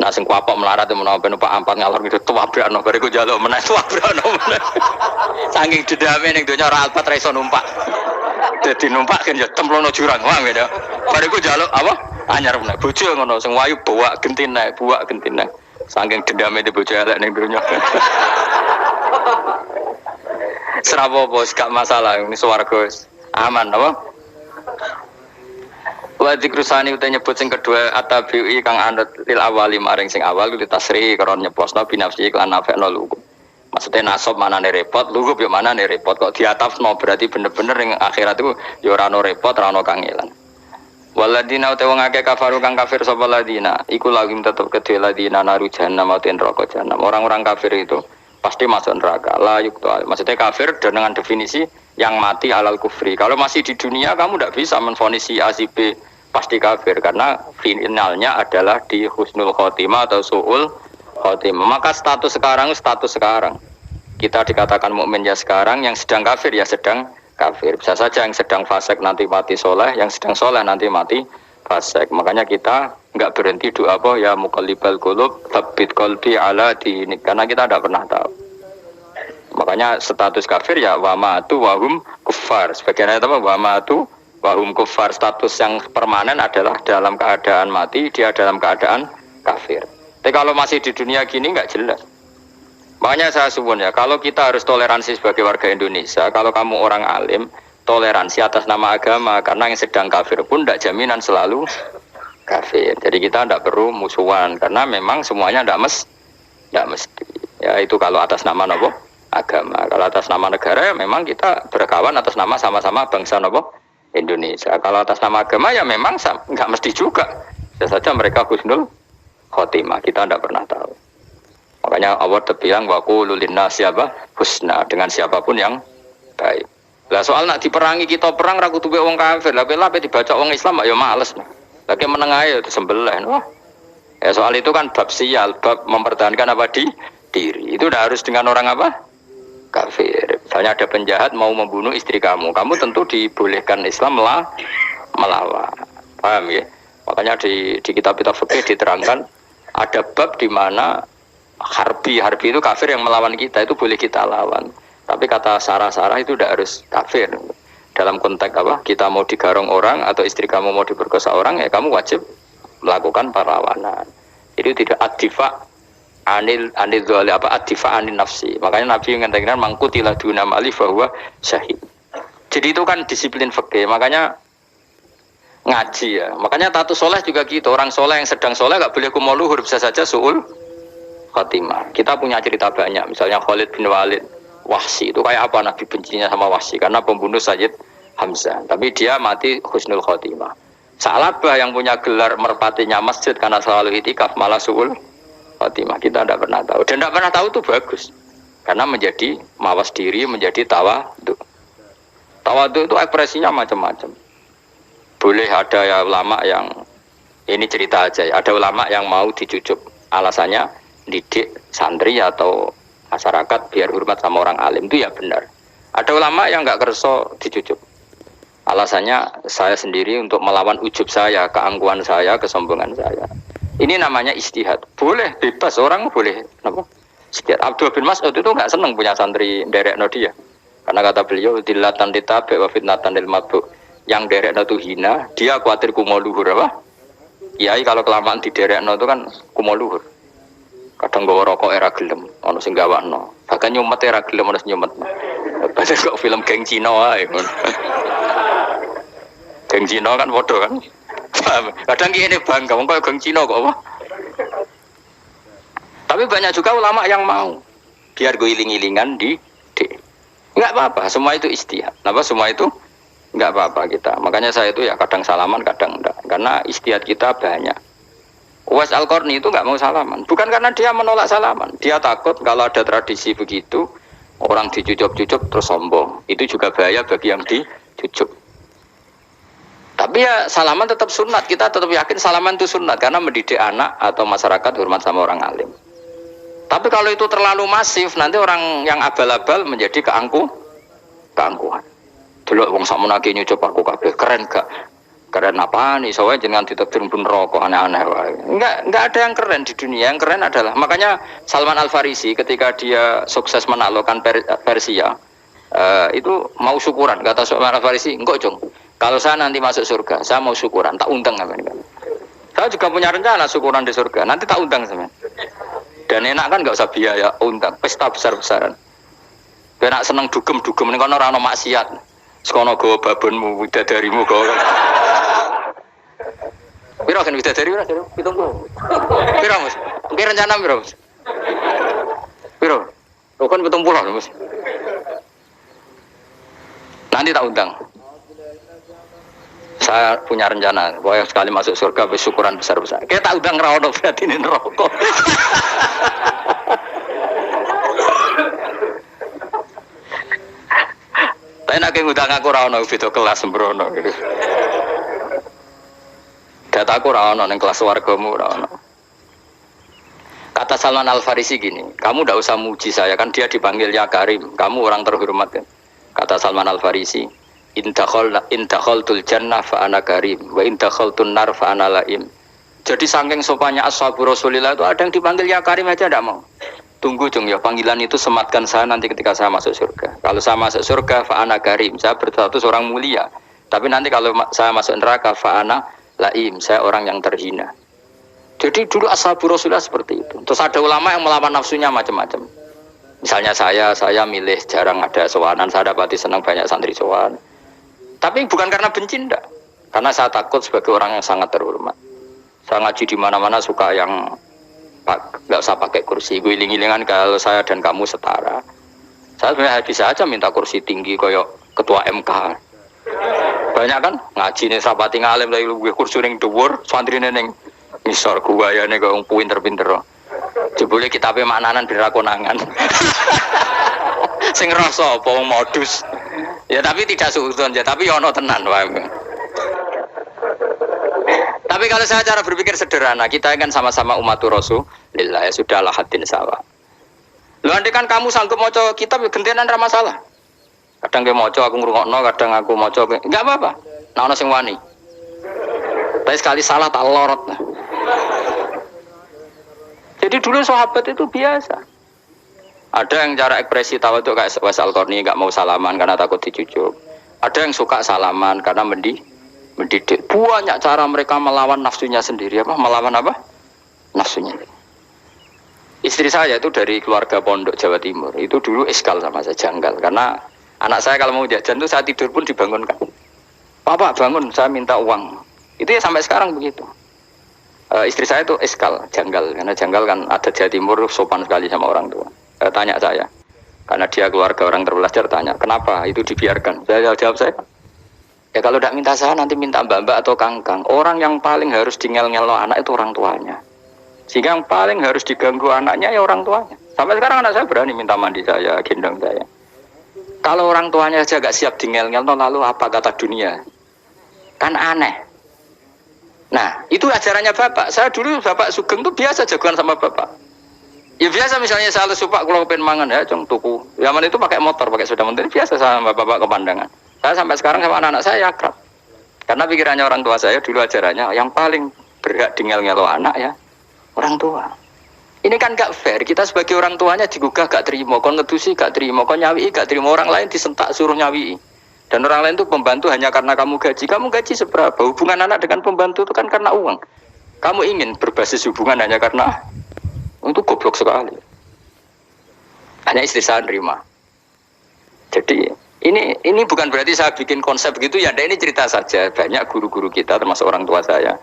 Nah sing kuapok melarat menawa ben Pak Ampat ngalor gitu tuwabrakno bariku njaluk meneh tuwabrakno meneh. Saking dendame ning donya ora alpat ra iso numpak. Dadi numpak kan ya templono jurang wae ya. Bariku njaluk apa? Anyar meneh. Bojo ngono sing wayu buak gentine. Saking dendame di bojo elek ning donya. Serapo bos gak masalah ini swarga aman apa? Wa dzikrusani uta nyebut sing kedua atabi'i kang anut lil awali maring sing awal kuwi tasri karo nyeposno binafsi lan nafekno lugu. Maksudnya nasab manane repot, lugu yo manane repot kok diatafno berarti bener-bener ing akhirat itu yo ora ono repot, ora ono kangelan. Waladina uta wong akeh kafaru kang kafir sapa ladina, iku lagim tetep kedhe ladina naru jahannam utawa neraka jahannam. Orang-orang kafir itu pasti masuk neraka. La yuktu. Maksudnya kafir dengan definisi yang mati alal kufri. Kalau masih di dunia kamu tidak bisa menvonis si A si B pasti kafir karena finalnya adalah di husnul khotimah atau su'ul khotimah. Maka status sekarang. Kita dikatakan mukmin ya sekarang, yang sedang kafir ya sedang kafir. Bisa saja yang sedang fasik nanti mati soleh, yang sedang soleh nanti mati fasik. Makanya kita enggak berhenti doa apa ya muqallibal qulub tsabbit qalbi ala dinik karena kita tidak pernah tahu. Makanya status kafir ya wa matu wahum kuffar. Sebagian ayat apa wa matu wahum kuffar, status yang permanen adalah dalam keadaan mati, dia dalam keadaan kafir. Tapi kalau masih di dunia gini enggak jelas. Makanya saya suwun ya, kalau kita harus toleransi sebagai warga Indonesia, kalau kamu orang alim, toleransi atas nama agama, karena yang sedang kafir pun tidak jaminan selalu kafir. Jadi kita tidak perlu musuhan karena memang semuanya tidak mesti. Ya itu kalau atas nama nopo agama. Kalau atas nama negara ya memang kita berkawan atas nama sama-sama bangsa nopo Indonesia. Kalau atas nama agama ya memang nggak mesti juga. Bisa saja mereka husnul khotimah. Kita tidak pernah tahu. Makanya Allah terbilang wa qulu linnasi apa husna, dengan siapapun yang baik. Lah soal nak diperangi kita perang ra kudu wong kafir. Lah pelah dibaca wong Islam ya males. Lagi meneng ae disembelih. Wah. Ya soal itu kan bab sial, bab mempertahankan apa diri. Itu udah harus dengan orang apa? Kafir. Misalnya ada penjahat mau membunuh istri kamu tentu dibolehkan Islam melawan. Paham ya? Makanya di kitab-kitab fikih diterangkan ada bab di mana harbi itu kafir yang melawan kita itu boleh kita lawan. Tapi kata sarah-sarah itu tidak harus kafir. Dalam konteks apa? Kita mau digarong orang atau istri kamu mau diperkosa orang, ya kamu wajib melakukan perlawanan. Itu tidak adifa anil dzali apa adifa anil nafsi. Makanya Nabi mengatakan mangkutilah duna mali bahwa syahid. Jadi itu kan disiplin fikih. Makanya ngaji ya. Makanya tatus soleh juga gitu. Orang soleh yang sedang soleh nggak boleh kumal luhur, bisa saja suul khotimah. Kita punya cerita banyak. Misalnya Khalid bin Walid, Wahsy itu kayak apa Nabi bencinya sama Wahsy karena pembunuh Sayyid Hamzah. Tapi dia mati husnul khotimah. Sa'labah yang punya gelar merpatinya masjid karena selalu itikaf malah suul khotimah. Kita tidak pernah tahu. Dan tidak pernah tahu itu bagus. Karena menjadi mawas diri, menjadi tawadhu. Tawadhu itu ekspresinya macam-macam. Boleh ada ya ulama yang ini cerita aja ya. Ada ulama yang mau dicucuk. Alasannya didik santri atau masyarakat biar hormat sama orang alim, itu ya benar. Ada ulama yang nggak kerso dicucuk. Alasannya saya sendiri untuk melawan ujub saya, keangkuhan saya, kesombongan saya. Ini namanya istihad. Boleh, bebas, orang boleh. Kenapa? Sekian Abdul bin Mas'ud itu nggak senang punya santri derekno dia. Karena kata beliau, dilatan ditabe wa fitnatan lil mabuk. Yang derekno itu hina, dia khawatir kumo luhur apa? Kiai kalau kelamaan di derekno itu kan kumo luhur. Kadang gawa rokok era gelem, ono sing gawakno. Bahkan nyumet era gelem ono nyumet. Padahal kok film geng Cina wae ngono. Geng Cina kan bodoh kan. Kadang gini bangga, wong kok geng Cina kok apa? Tapi banyak juga ulama yang mau biar gue iling-ilingan di enggak apa-apa, semua itu istihad. Kenapa semua itu enggak apa-apa kita. Makanya saya itu ya kadang salaman, kadang enggak. Karena istihad kita banyak. Uwais Al-Qarni itu nggak mau salaman, bukan karena dia menolak salaman, dia takut kalau ada tradisi begitu orang dicucuk-cucuk terus sombong, itu juga bahaya bagi yang dicucuk. Tapi ya salaman tetap sunat, kita tetap yakin salaman itu sunat karena mendidik anak atau masyarakat hormat sama orang alim. Tapi kalau itu terlalu masif, nanti orang yang abal-abal menjadi keangkuhan. Dulu wong sakmenake nyucuk aku kabeh, keren gak? Keren apa nih? Soalnya jangan ditakdir pun rokok aneh-aneh. Enggak ada yang keren di dunia. Yang keren adalah makanya Salman Al Farisi ketika dia sukses menaklukkan Persia itu mau syukuran. Kata Salman Al Farisi, enggak Jong. Kalau saya nanti masuk surga, saya mau syukuran. Tak undang apa nih? Saya juga punya rencana syukuran di surga. Nanti tak undang sama. Dan enak kan nggak usah biaya undang. Pesta besar-besaran. Enak seneng dugem-dugem ini kan orang maksiat. Sekono go babonmu, widadarimu go. Piro kan widadari ora jare 70. Piro Mas? Ki rencana piro Mas? Piro? Lo kan 70 Mas. Nanti tak undang. Saya punya rencana, pokoknya sekali masuk surga bersyukuran besar-besar. Kita tak undang ra ono berarti ini neraka. Tapi nak ngundang aku ra ono beda kelas sembrono gitu. Dataku ra ono ning kelas wargamu ra ono. Kata Salman Al Farisi gini, kamu ndak usah muji saya kan dia dipanggil ya Karim, kamu orang terhormat kan. Kata Salman Al Farisi, indakhaltul jannah fa ana karim wa indakhaltun nar fa ana laim. Jadi saking sopannya ashabu Rasulillah itu ada yang dipanggil ya Karim aja ndak mau. Tunggu Jung ya, panggilan itu sematkan saya nanti ketika saya masuk surga. Kalau saya masuk surga fa'ana karim, saya berstatus orang mulia. Tapi nanti kalau saya masuk neraka fa'ana laim, saya orang yang terhina. Jadi dulu ashabu Rasulullah seperti itu. Terus ada ulama yang melawan nafsunya macam-macam. Misalnya saya milih jarang ada sowanan, saya dapati senang banyak santri sowan. Tapi bukan karena benci enggak. Karena saya takut sebagai orang yang sangat terhormat. Saya ngaji di mana-mana suka yang nggak usah pakai kursi, guling-gilingan kalau saya dan kamu setara. Saya sebenarnya bisa aja minta kursi tinggi koyok ketua MK. Banyak kan ngaji nih sahabat ngalim dari gue kursi ning dhuwur, santri ning ngisor guayane kok pinter-pinter. Jebule kitabe maknanan bira konangan. Sing rasa apa modus. Ya tapi tidak suudon ya, tapi ono tenan wae. Tapi kalau saya cara berpikir sederhana, kita kan sama-sama umatur Rasulillah, ya sudahlah hadin sawa. Lu andai kan kamu sanggup maca kitab gentenan ra masalah. Kadang ge maca aku ngrungokno, kadang aku maca enggak apa-apa. Nah ono sing wani. Tapi sekali salah tak lorot. Jadi dulu sahabat itu biasa. Ada yang cara ekspresi tawadhu kayak Wais Al-Qarni enggak mau salaman karena takut dicucuk. Ada yang suka salaman karena mendidik. Banyak cara mereka melawan nafsunya sendiri. Melawan apa? Nafsunya. Istri saya itu dari keluarga pondok Jawa Timur. Itu dulu iskal sama saya, janggal. Karena anak saya kalau mau jajan itu saya tidur pun dibangunkan. Papa bangun, saya minta uang. Itu ya sampai sekarang begitu. Istri saya itu iskal, janggal. Karena janggal kan ada Jawa Timur sopan sekali sama orang tua. Tanya saya. Karena dia keluarga orang terpelajar, tanya, kenapa itu dibiarkan? Saya jawab saya. Ya kalau tidak minta saya nanti minta mbak-mbak atau kangkang. Orang yang paling harus ngel-ngelo anak itu orang tuanya. Sehingga yang paling harus diganggu anaknya ya orang tuanya. Sampai sekarang anak saya berani minta mandi saya, gendong saya. Kalau orang tuanya saja gak siap ngel-ngelo, lalu apa kata dunia? Kan aneh. Nah itu ajarannya bapak. Saya dulu bapak Sugeng itu biasa jagoan sama bapak. Ya biasa misalnya saya supak kalau pengen mangan ya cung tuku. Zaman itu pakai motor, pakai sepeda motor biasa sama bapak ke pandangan. Saya sampai sekarang sama anak-anak saya akrab. Karena pikirannya orang tua saya dulu ajarannya yang paling berhak ngel-ngelo anak ya orang tua. Ini kan gak fair. Kita sebagai orang tuanya digugah gak terima, kon ngedusi gak terima, kon nyawi gak terima, orang lain disentak suruh nyawi. Dan orang lain itu pembantu hanya karena kamu gaji. Kamu gaji seberapa? Hubungan anak dengan pembantu itu kan karena uang. Kamu ingin berbasis hubungan hanya karena itu goblok sekali. Hanya istri saya nerima. Jadi ini bukan berarti saya bikin konsep begitu ya. Ini cerita saja. Banyak guru-guru kita termasuk orang tua saya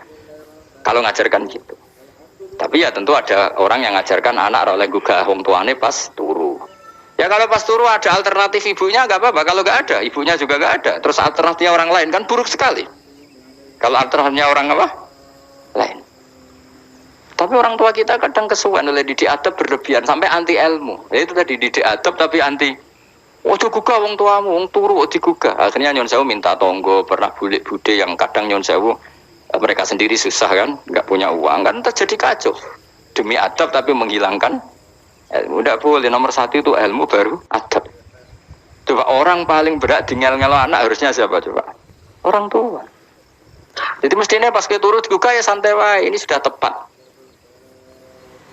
kalau ngajarkan gitu. Tapi ya tentu ada orang yang ngajarkan anak oleh gugah wong tuane pas turu. Ya kalau pas turu ada alternatif ibunya nggak apa-apa. Kalau nggak ada ibunya juga nggak ada. Terus alternatifnya orang lain kan buruk sekali. Kalau alternatifnya orang apa? Lain. Tapi orang tua kita kadang kesuwen oleh didik adab berlebihan sampai anti ilmu. Ya itu tadi didik adab tapi anti. Ojo gugah wong tuamu, wong turu ojo gugah. Akhirnya Nyon Sewu minta tonggo, pernah bulik bude yang kadang Nyon Sewu mereka sendiri susah kan, nggak punya uang kan terjadi kacau. Demi adab tapi menghilangkan ilmu. Tidak boleh, nomor satu itu ilmu baru adab. Coba orang paling berat ngel-ngelo anak harusnya siapa coba? Orang tua. Jadi mestinya pas kita turut juga ya santai wae, ini sudah tepat.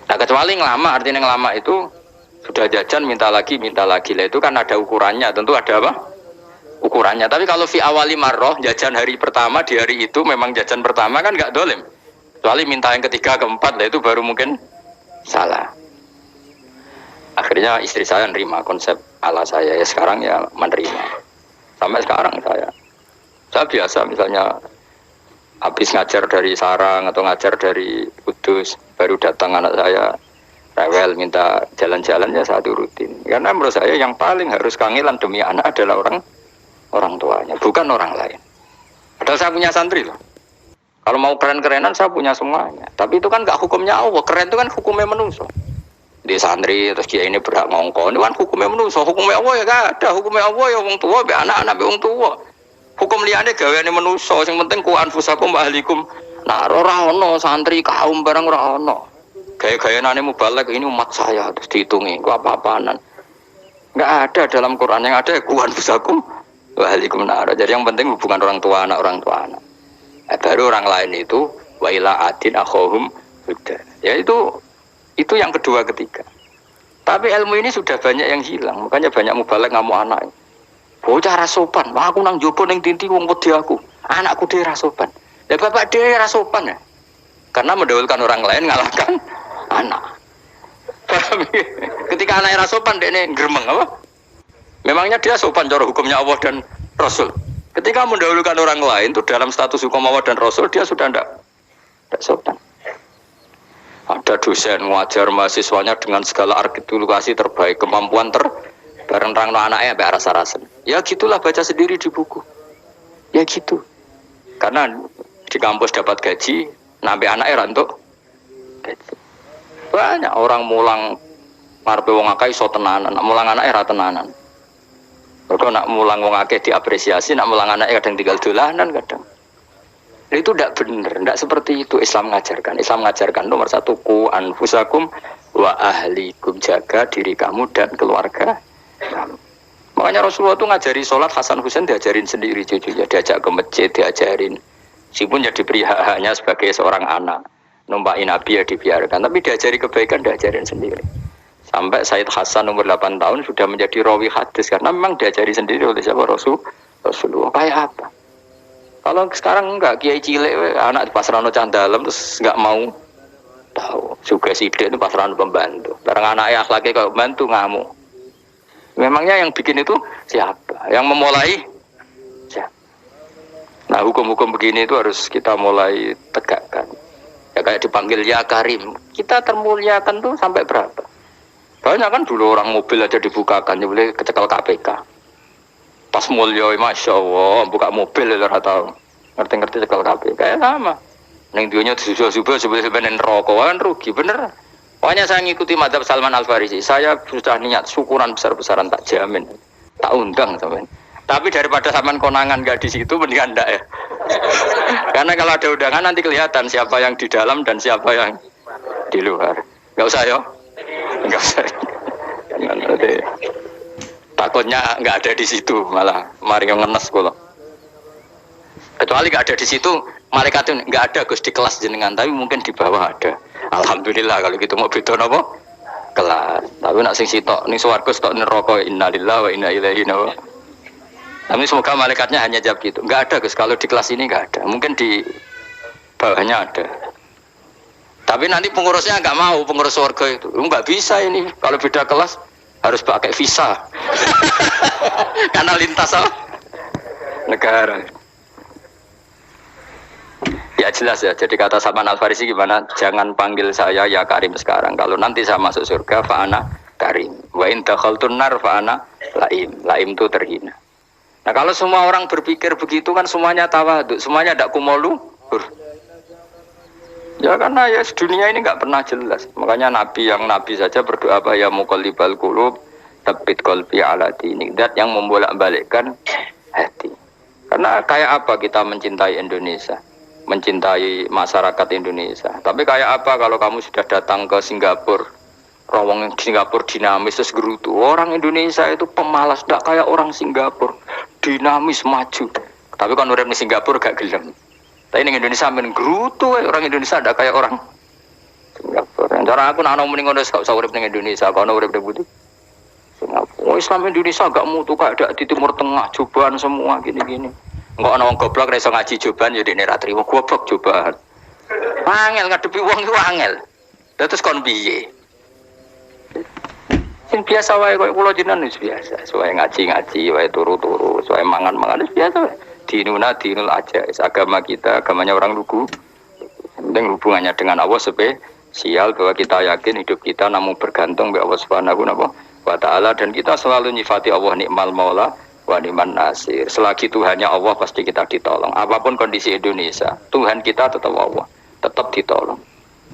Nah kecuali ngelama, artinya ngelama itu sudah jajan minta lagi lah itu kan ada ukurannya, tentu ada apa? Ukurannya. Tapi kalau fi awali marroh jajan hari pertama di hari itu memang jajan pertama kan nggak dolim. Kecuali minta yang ketiga keempat lah itu baru mungkin salah. Akhirnya istri saya nerima konsep ala saya ya sekarang ya menerima. Sampai sekarang saya biasa misalnya habis ngajar dari Sarang atau ngajar dari Kudus baru datang anak saya rewel minta jalan-jalan ya saya turutin karena menurut saya yang paling harus kangelan demi anak adalah orang tuanya bukan orang lain. Padahal saya punya santri loh, kalau mau keren-kerenan saya punya semuanya, tapi itu kan gak hukumnya Allah. Keren itu kan hukumnya manusia. Di santri terus dia ini berhak ngongkon itu kan hukumnya manusia. Hukumnya Allah ya gak ada, hukumnya Allah ya wong tua be anak-anak be wong tua. Hukum liyane gaweane manusa, sing penting ku anfusakum wa ahlikum. Nah, ora ono santri kaum barang ora ono. Gaya-gayanane mubalek ini umat saya terus dihitungi, ku apa-apaanan. Enggak ada dalam Quran, yang ada ku anfusakum wa ahlikum nar. Jadi yang penting hubungan orang tua anak. Baru orang lain itu wa ila adin akhahum huda. Ya itu yang kedua ketiga. Tapi ilmu ini sudah banyak yang hilang, makanya banyak mubalek ngamuk anak. Bocah rasopan, aku nang jopo ning tinti wong wedi aku. Anakku dhewe rasopan. Lah bapak dhewe rasopan ya. Karena mendahulukan orang lain ngalahkan anak. Ketika anaknya rasopan dekne gremeng apa? Memangnya dia sopan cara hukumnya Allah dan Rasul. Ketika mendahulukan orang lain itu dalam status hukum Allah dan Rasul dia sudah tidak sopan. Ada dosen ngajar mahasiswanya dengan segala artikulasi terbaik, kemampuan bareng terang anaknya sampai rasa-rasen. Ya gitulah baca sendiri di buku. Ya gitu. Karena di kampus dapat gaji, nampi anaknya rantuk gaji. Banyak orang mulang ngarepe wong akeh iso tenanan, nak mulang anaknya ra tenanan. Mergo nak mulang wong akeh diapresiasi, nak mulang anaknya kadang tinggal dolanan kadang. Itu tidak benar, tidak seperti itu Islam mengajarkan. Islam mengajarkan nomor satu ku anfusakum wa ahlikum, jaga diri kamu dan keluarga. Makanya Rasulullah itu ngajari sholat, Hasan Husain diajarin sendiri cucunya, diajak ke masjid, diajarin. Meskipun jadi beri hak-haknya sebagai seorang anak, numpain Nabi ya dibiarkan, tapi diajari kebaikan diajarin sendiri. Sampai Said Hasan umur 8 tahun sudah menjadi rawi hadis karena memang diajari sendiri oleh siapa Rasulullah. Kayak apa? Kalau sekarang enggak, kiai cilik anak di pasrano candalem terus enggak mau tahu. Juga sidik itu pasrano pembantu. Barang anaknya akhlaknya kalau bantu ngamuk. Memangnya yang bikin itu siapa? Yang memulai siapa? Nah hukum-hukum begini itu harus kita mulai tegakkan. Ya kayak dipanggil ya Karim. Kita termuliakan tuh sampai berapa? Banyak kan dulu orang mobil aja dibukakan, ya boleh kecekel KPK. Pas mulia, masya Allah, buka mobil ya tahu. Ngerti-ngerti cekel KPK ya sama. Neng duanya subuh-subuh sebenarnya rokok kan rugi bener. Pokoknya saya ngikuti madzhab Salman Al Farisi. Saya sudah niat syukuran besar-besaran tak jamin, tak undang teman. Tapi daripada saman konangan gak di situ mendingan ndak ya. Karena kalau ada undangan nanti kelihatan siapa yang di dalam dan siapa yang di luar. Gak usah yo, gak usah. Takutnya nggak ada di situ malah mari ngenes kula. Kecuali nggak ada di situ, malaikat itu nggak ada Gus di kelas jenengan, tapi mungkin di bawah ada. Alhamdulillah kalau gitu mau beda napa? Kelas. Tapi nak sing sitok ning swarga sitok neraka innalillahi wa inna ilaihi raji'un. Tapi semoga malaikatnya hanya jawab gitu. Nggak ada Gus, kalau di kelas ini nggak ada. Mungkin di bawahnya ada. Tapi nanti pengurusnya nggak mau, pengurus surga itu. Nggak bisa ini kalau beda kelas. Harus pakai visa karena lintas negara. Ya jelas ya, jadi kata Salman Al Farisi gimana, jangan panggil saya ya Karim sekarang, kalau nanti saya masuk surga fa'ana Karim, wa in dakhaltun nar fa'ana Laim itu terhina. Nah kalau semua orang berpikir begitu kan semuanya tawadhu, semuanya tidak kumoluhur. Ya karena ya dunia ini nggak pernah jelas. Makanya Nabi saja berdoa apa ya muqallibal qulub tsabbit qalbi ala dinik. Dat yang membolak-balikkan hati. Karena kayak apa kita mencintai Indonesia, mencintai masyarakat Indonesia. Tapi kayak apa kalau kamu sudah datang ke Singapura, rawang Singapura dinamis terus gerutu. Orang Indonesia itu pemalas, tidak kayak orang Singapura, dinamis maju. Tapi kan urip di Singapura gak gelem. Tapi di Indonesia men gerutu orang Indonesia ada kayak orang Singapura. Cara aku nak ngomong ngono gak usah urip ning Indonesia, kono urip ning Budi. Singapura. Islam Indonesia gak mutu kayak ada di Timur Tengah, cobaan semua gini-gini. Enggak ana wong goblok iso ngaji cobaan ya dekne ra trimo goblok cobaan. Angel ngadepi wong iku angel. Terus kon piye? Sing biasa wae koyo kula jenengan wis biasa, wae ngaji-ngaji, wae turu-turu, wae mangan-mangan wis biasa wae. Dinul aja, agama kita, agamanya orang lugu. Penting hubungannya dengan Allah spesial bahwa kita yakin hidup kita namun bergantung kepada Allah Subhanahu wa taala dan kita selalu nyifati Allah nikmal maula wa ni'man nasir. Selagi Tuhannya Allah pasti kita ditolong. Apapun kondisi Indonesia, Tuhan kita tetap Allah, tetap ditolong.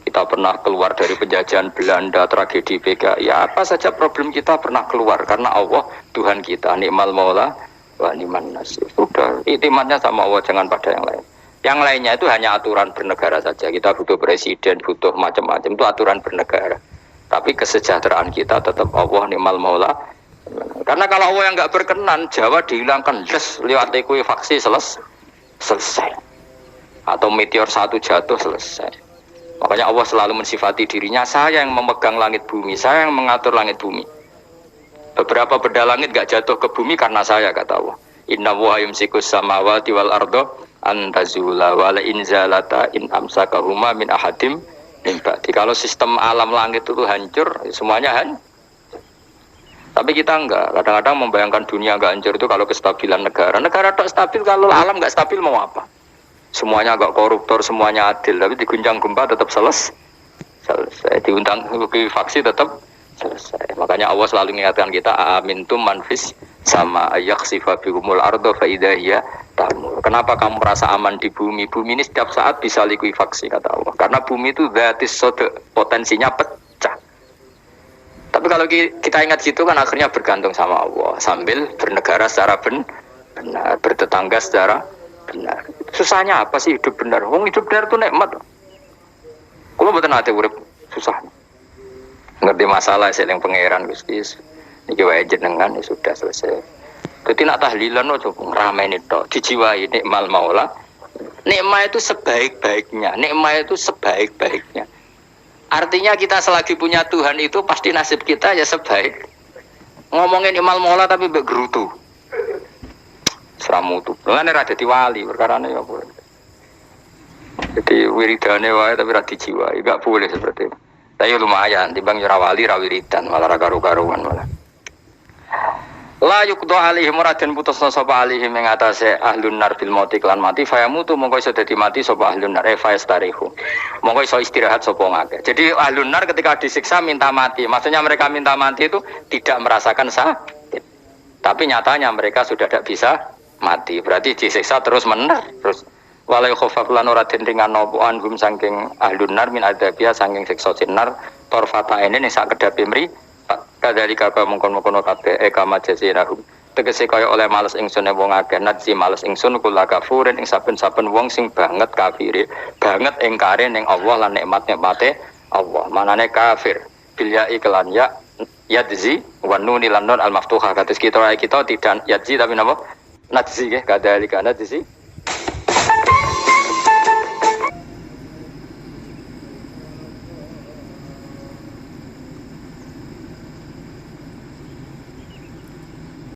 Kita pernah keluar dari penjajahan Belanda, tragedi PKI, ya apa saja problem kita pernah keluar karena Allah Tuhan kita nikmal maula wa ni'man nasir. Sudah, iktimatnya sama Allah, jangan pada yang lain. Yang lainnya itu hanya aturan bernegara saja. Kita butuh presiden, butuh macam-macam, itu aturan bernegara. Tapi kesejahteraan kita tetap Allah ni'mal maula. Karena kalau Allah yang enggak berkenan, Jawa dihilangkan lewat likuifaksi selesai. Atau meteor satu jatuh selesai. Makanya Allah selalu mensifati dirinya, saya yang memegang langit bumi, saya yang mengatur langit bumi. Beberapa benda langit enggak jatuh ke bumi karena saya, kata Allah. Inna wa yumsikus samawati wal ardo antazula wala inzalata in amsakahuma min ahadim min ba'di. Kalau sistem alam langit itu hancur, semuanya tapi kita enggak. Kadang-kadang membayangkan dunia enggak hancur itu kalau kestabilan negara. Negara tak stabil, kalau alam enggak stabil mau apa? Semuanya enggak koruptor, semuanya adil, tapi diguncang gempa tetap selesai. Diundang faksi tetap selesai. Makanya Allah selalu mengingatkan kita amintum manfis sama yakhsifa bihumul ardo fa idza hiya tamur. Kenapa kamu merasa aman di bumi? Bumi ini setiap saat bisa likuifaksi, kata Allah. Karena bumi itu dzatis sodq, potensinya pecah. Tapi kalau kita ingat situ kan akhirnya bergantung sama Allah sambil bernegara secara benar, bertetangga secara benar. Susahnya apa sih hidup benar? Wong hidup benar itu nikmat. Kalau mboten ate urip susah. Ngerti masalah seling pangeran Gusti. Niki wae jenengan ya sudah selesai. Dadi nak tahlilan ojo ngrameni tok, dijiwai nikmal maula. Nikmat itu sebaik-baiknya, nikmat itu sebaik-baiknya. Artinya kita selagi punya Tuhan itu pasti nasib kita ya sebaik. Ngomongin nikmal maula tapi mbek gerutu. Seramutu. Lan ora dadi wali perkarane ya apa. Jadi wiridane wae tapi ra dijiwai, enggak boleh seperti itu. Tapi lumayan, timbang ora wali ra wiridan malah ra karu-karuan malah. La yuqda alaihim raden putusna sapa alaihim ing atase ahlun nar fil mauti lan mati fayamutu mongko iso dadi mati sapa ahlun nar fayastarihu. Mongko iso istirahat sapa ngake. Jadi ahlun nar ketika disiksa minta mati. Maksudnya mereka minta mati itu tidak merasakan sakit. Tapi nyatanya mereka sudah tidak bisa mati. Berarti disiksa terus terus walai khofaf lan ora den ringan napa anhum saking ahlun nar min adabia saking siksa sinar torfata ini ning sak kedape mri kadali kaka mungkon-mungkon kabeh kama jazinahum tegese kaya oleh males ingsun wong akeh nadzi males ingsun kula kafurin ing saben-saben wong sing banget kafire banget engkare ning Allah lan nikmat-nikmate Allah manane kafir bil ya iklan ya yadzi wa nunil lan nun al maftuhah kados kita tidak yadzi tapi napa nadzi nggih kadali kana nadzi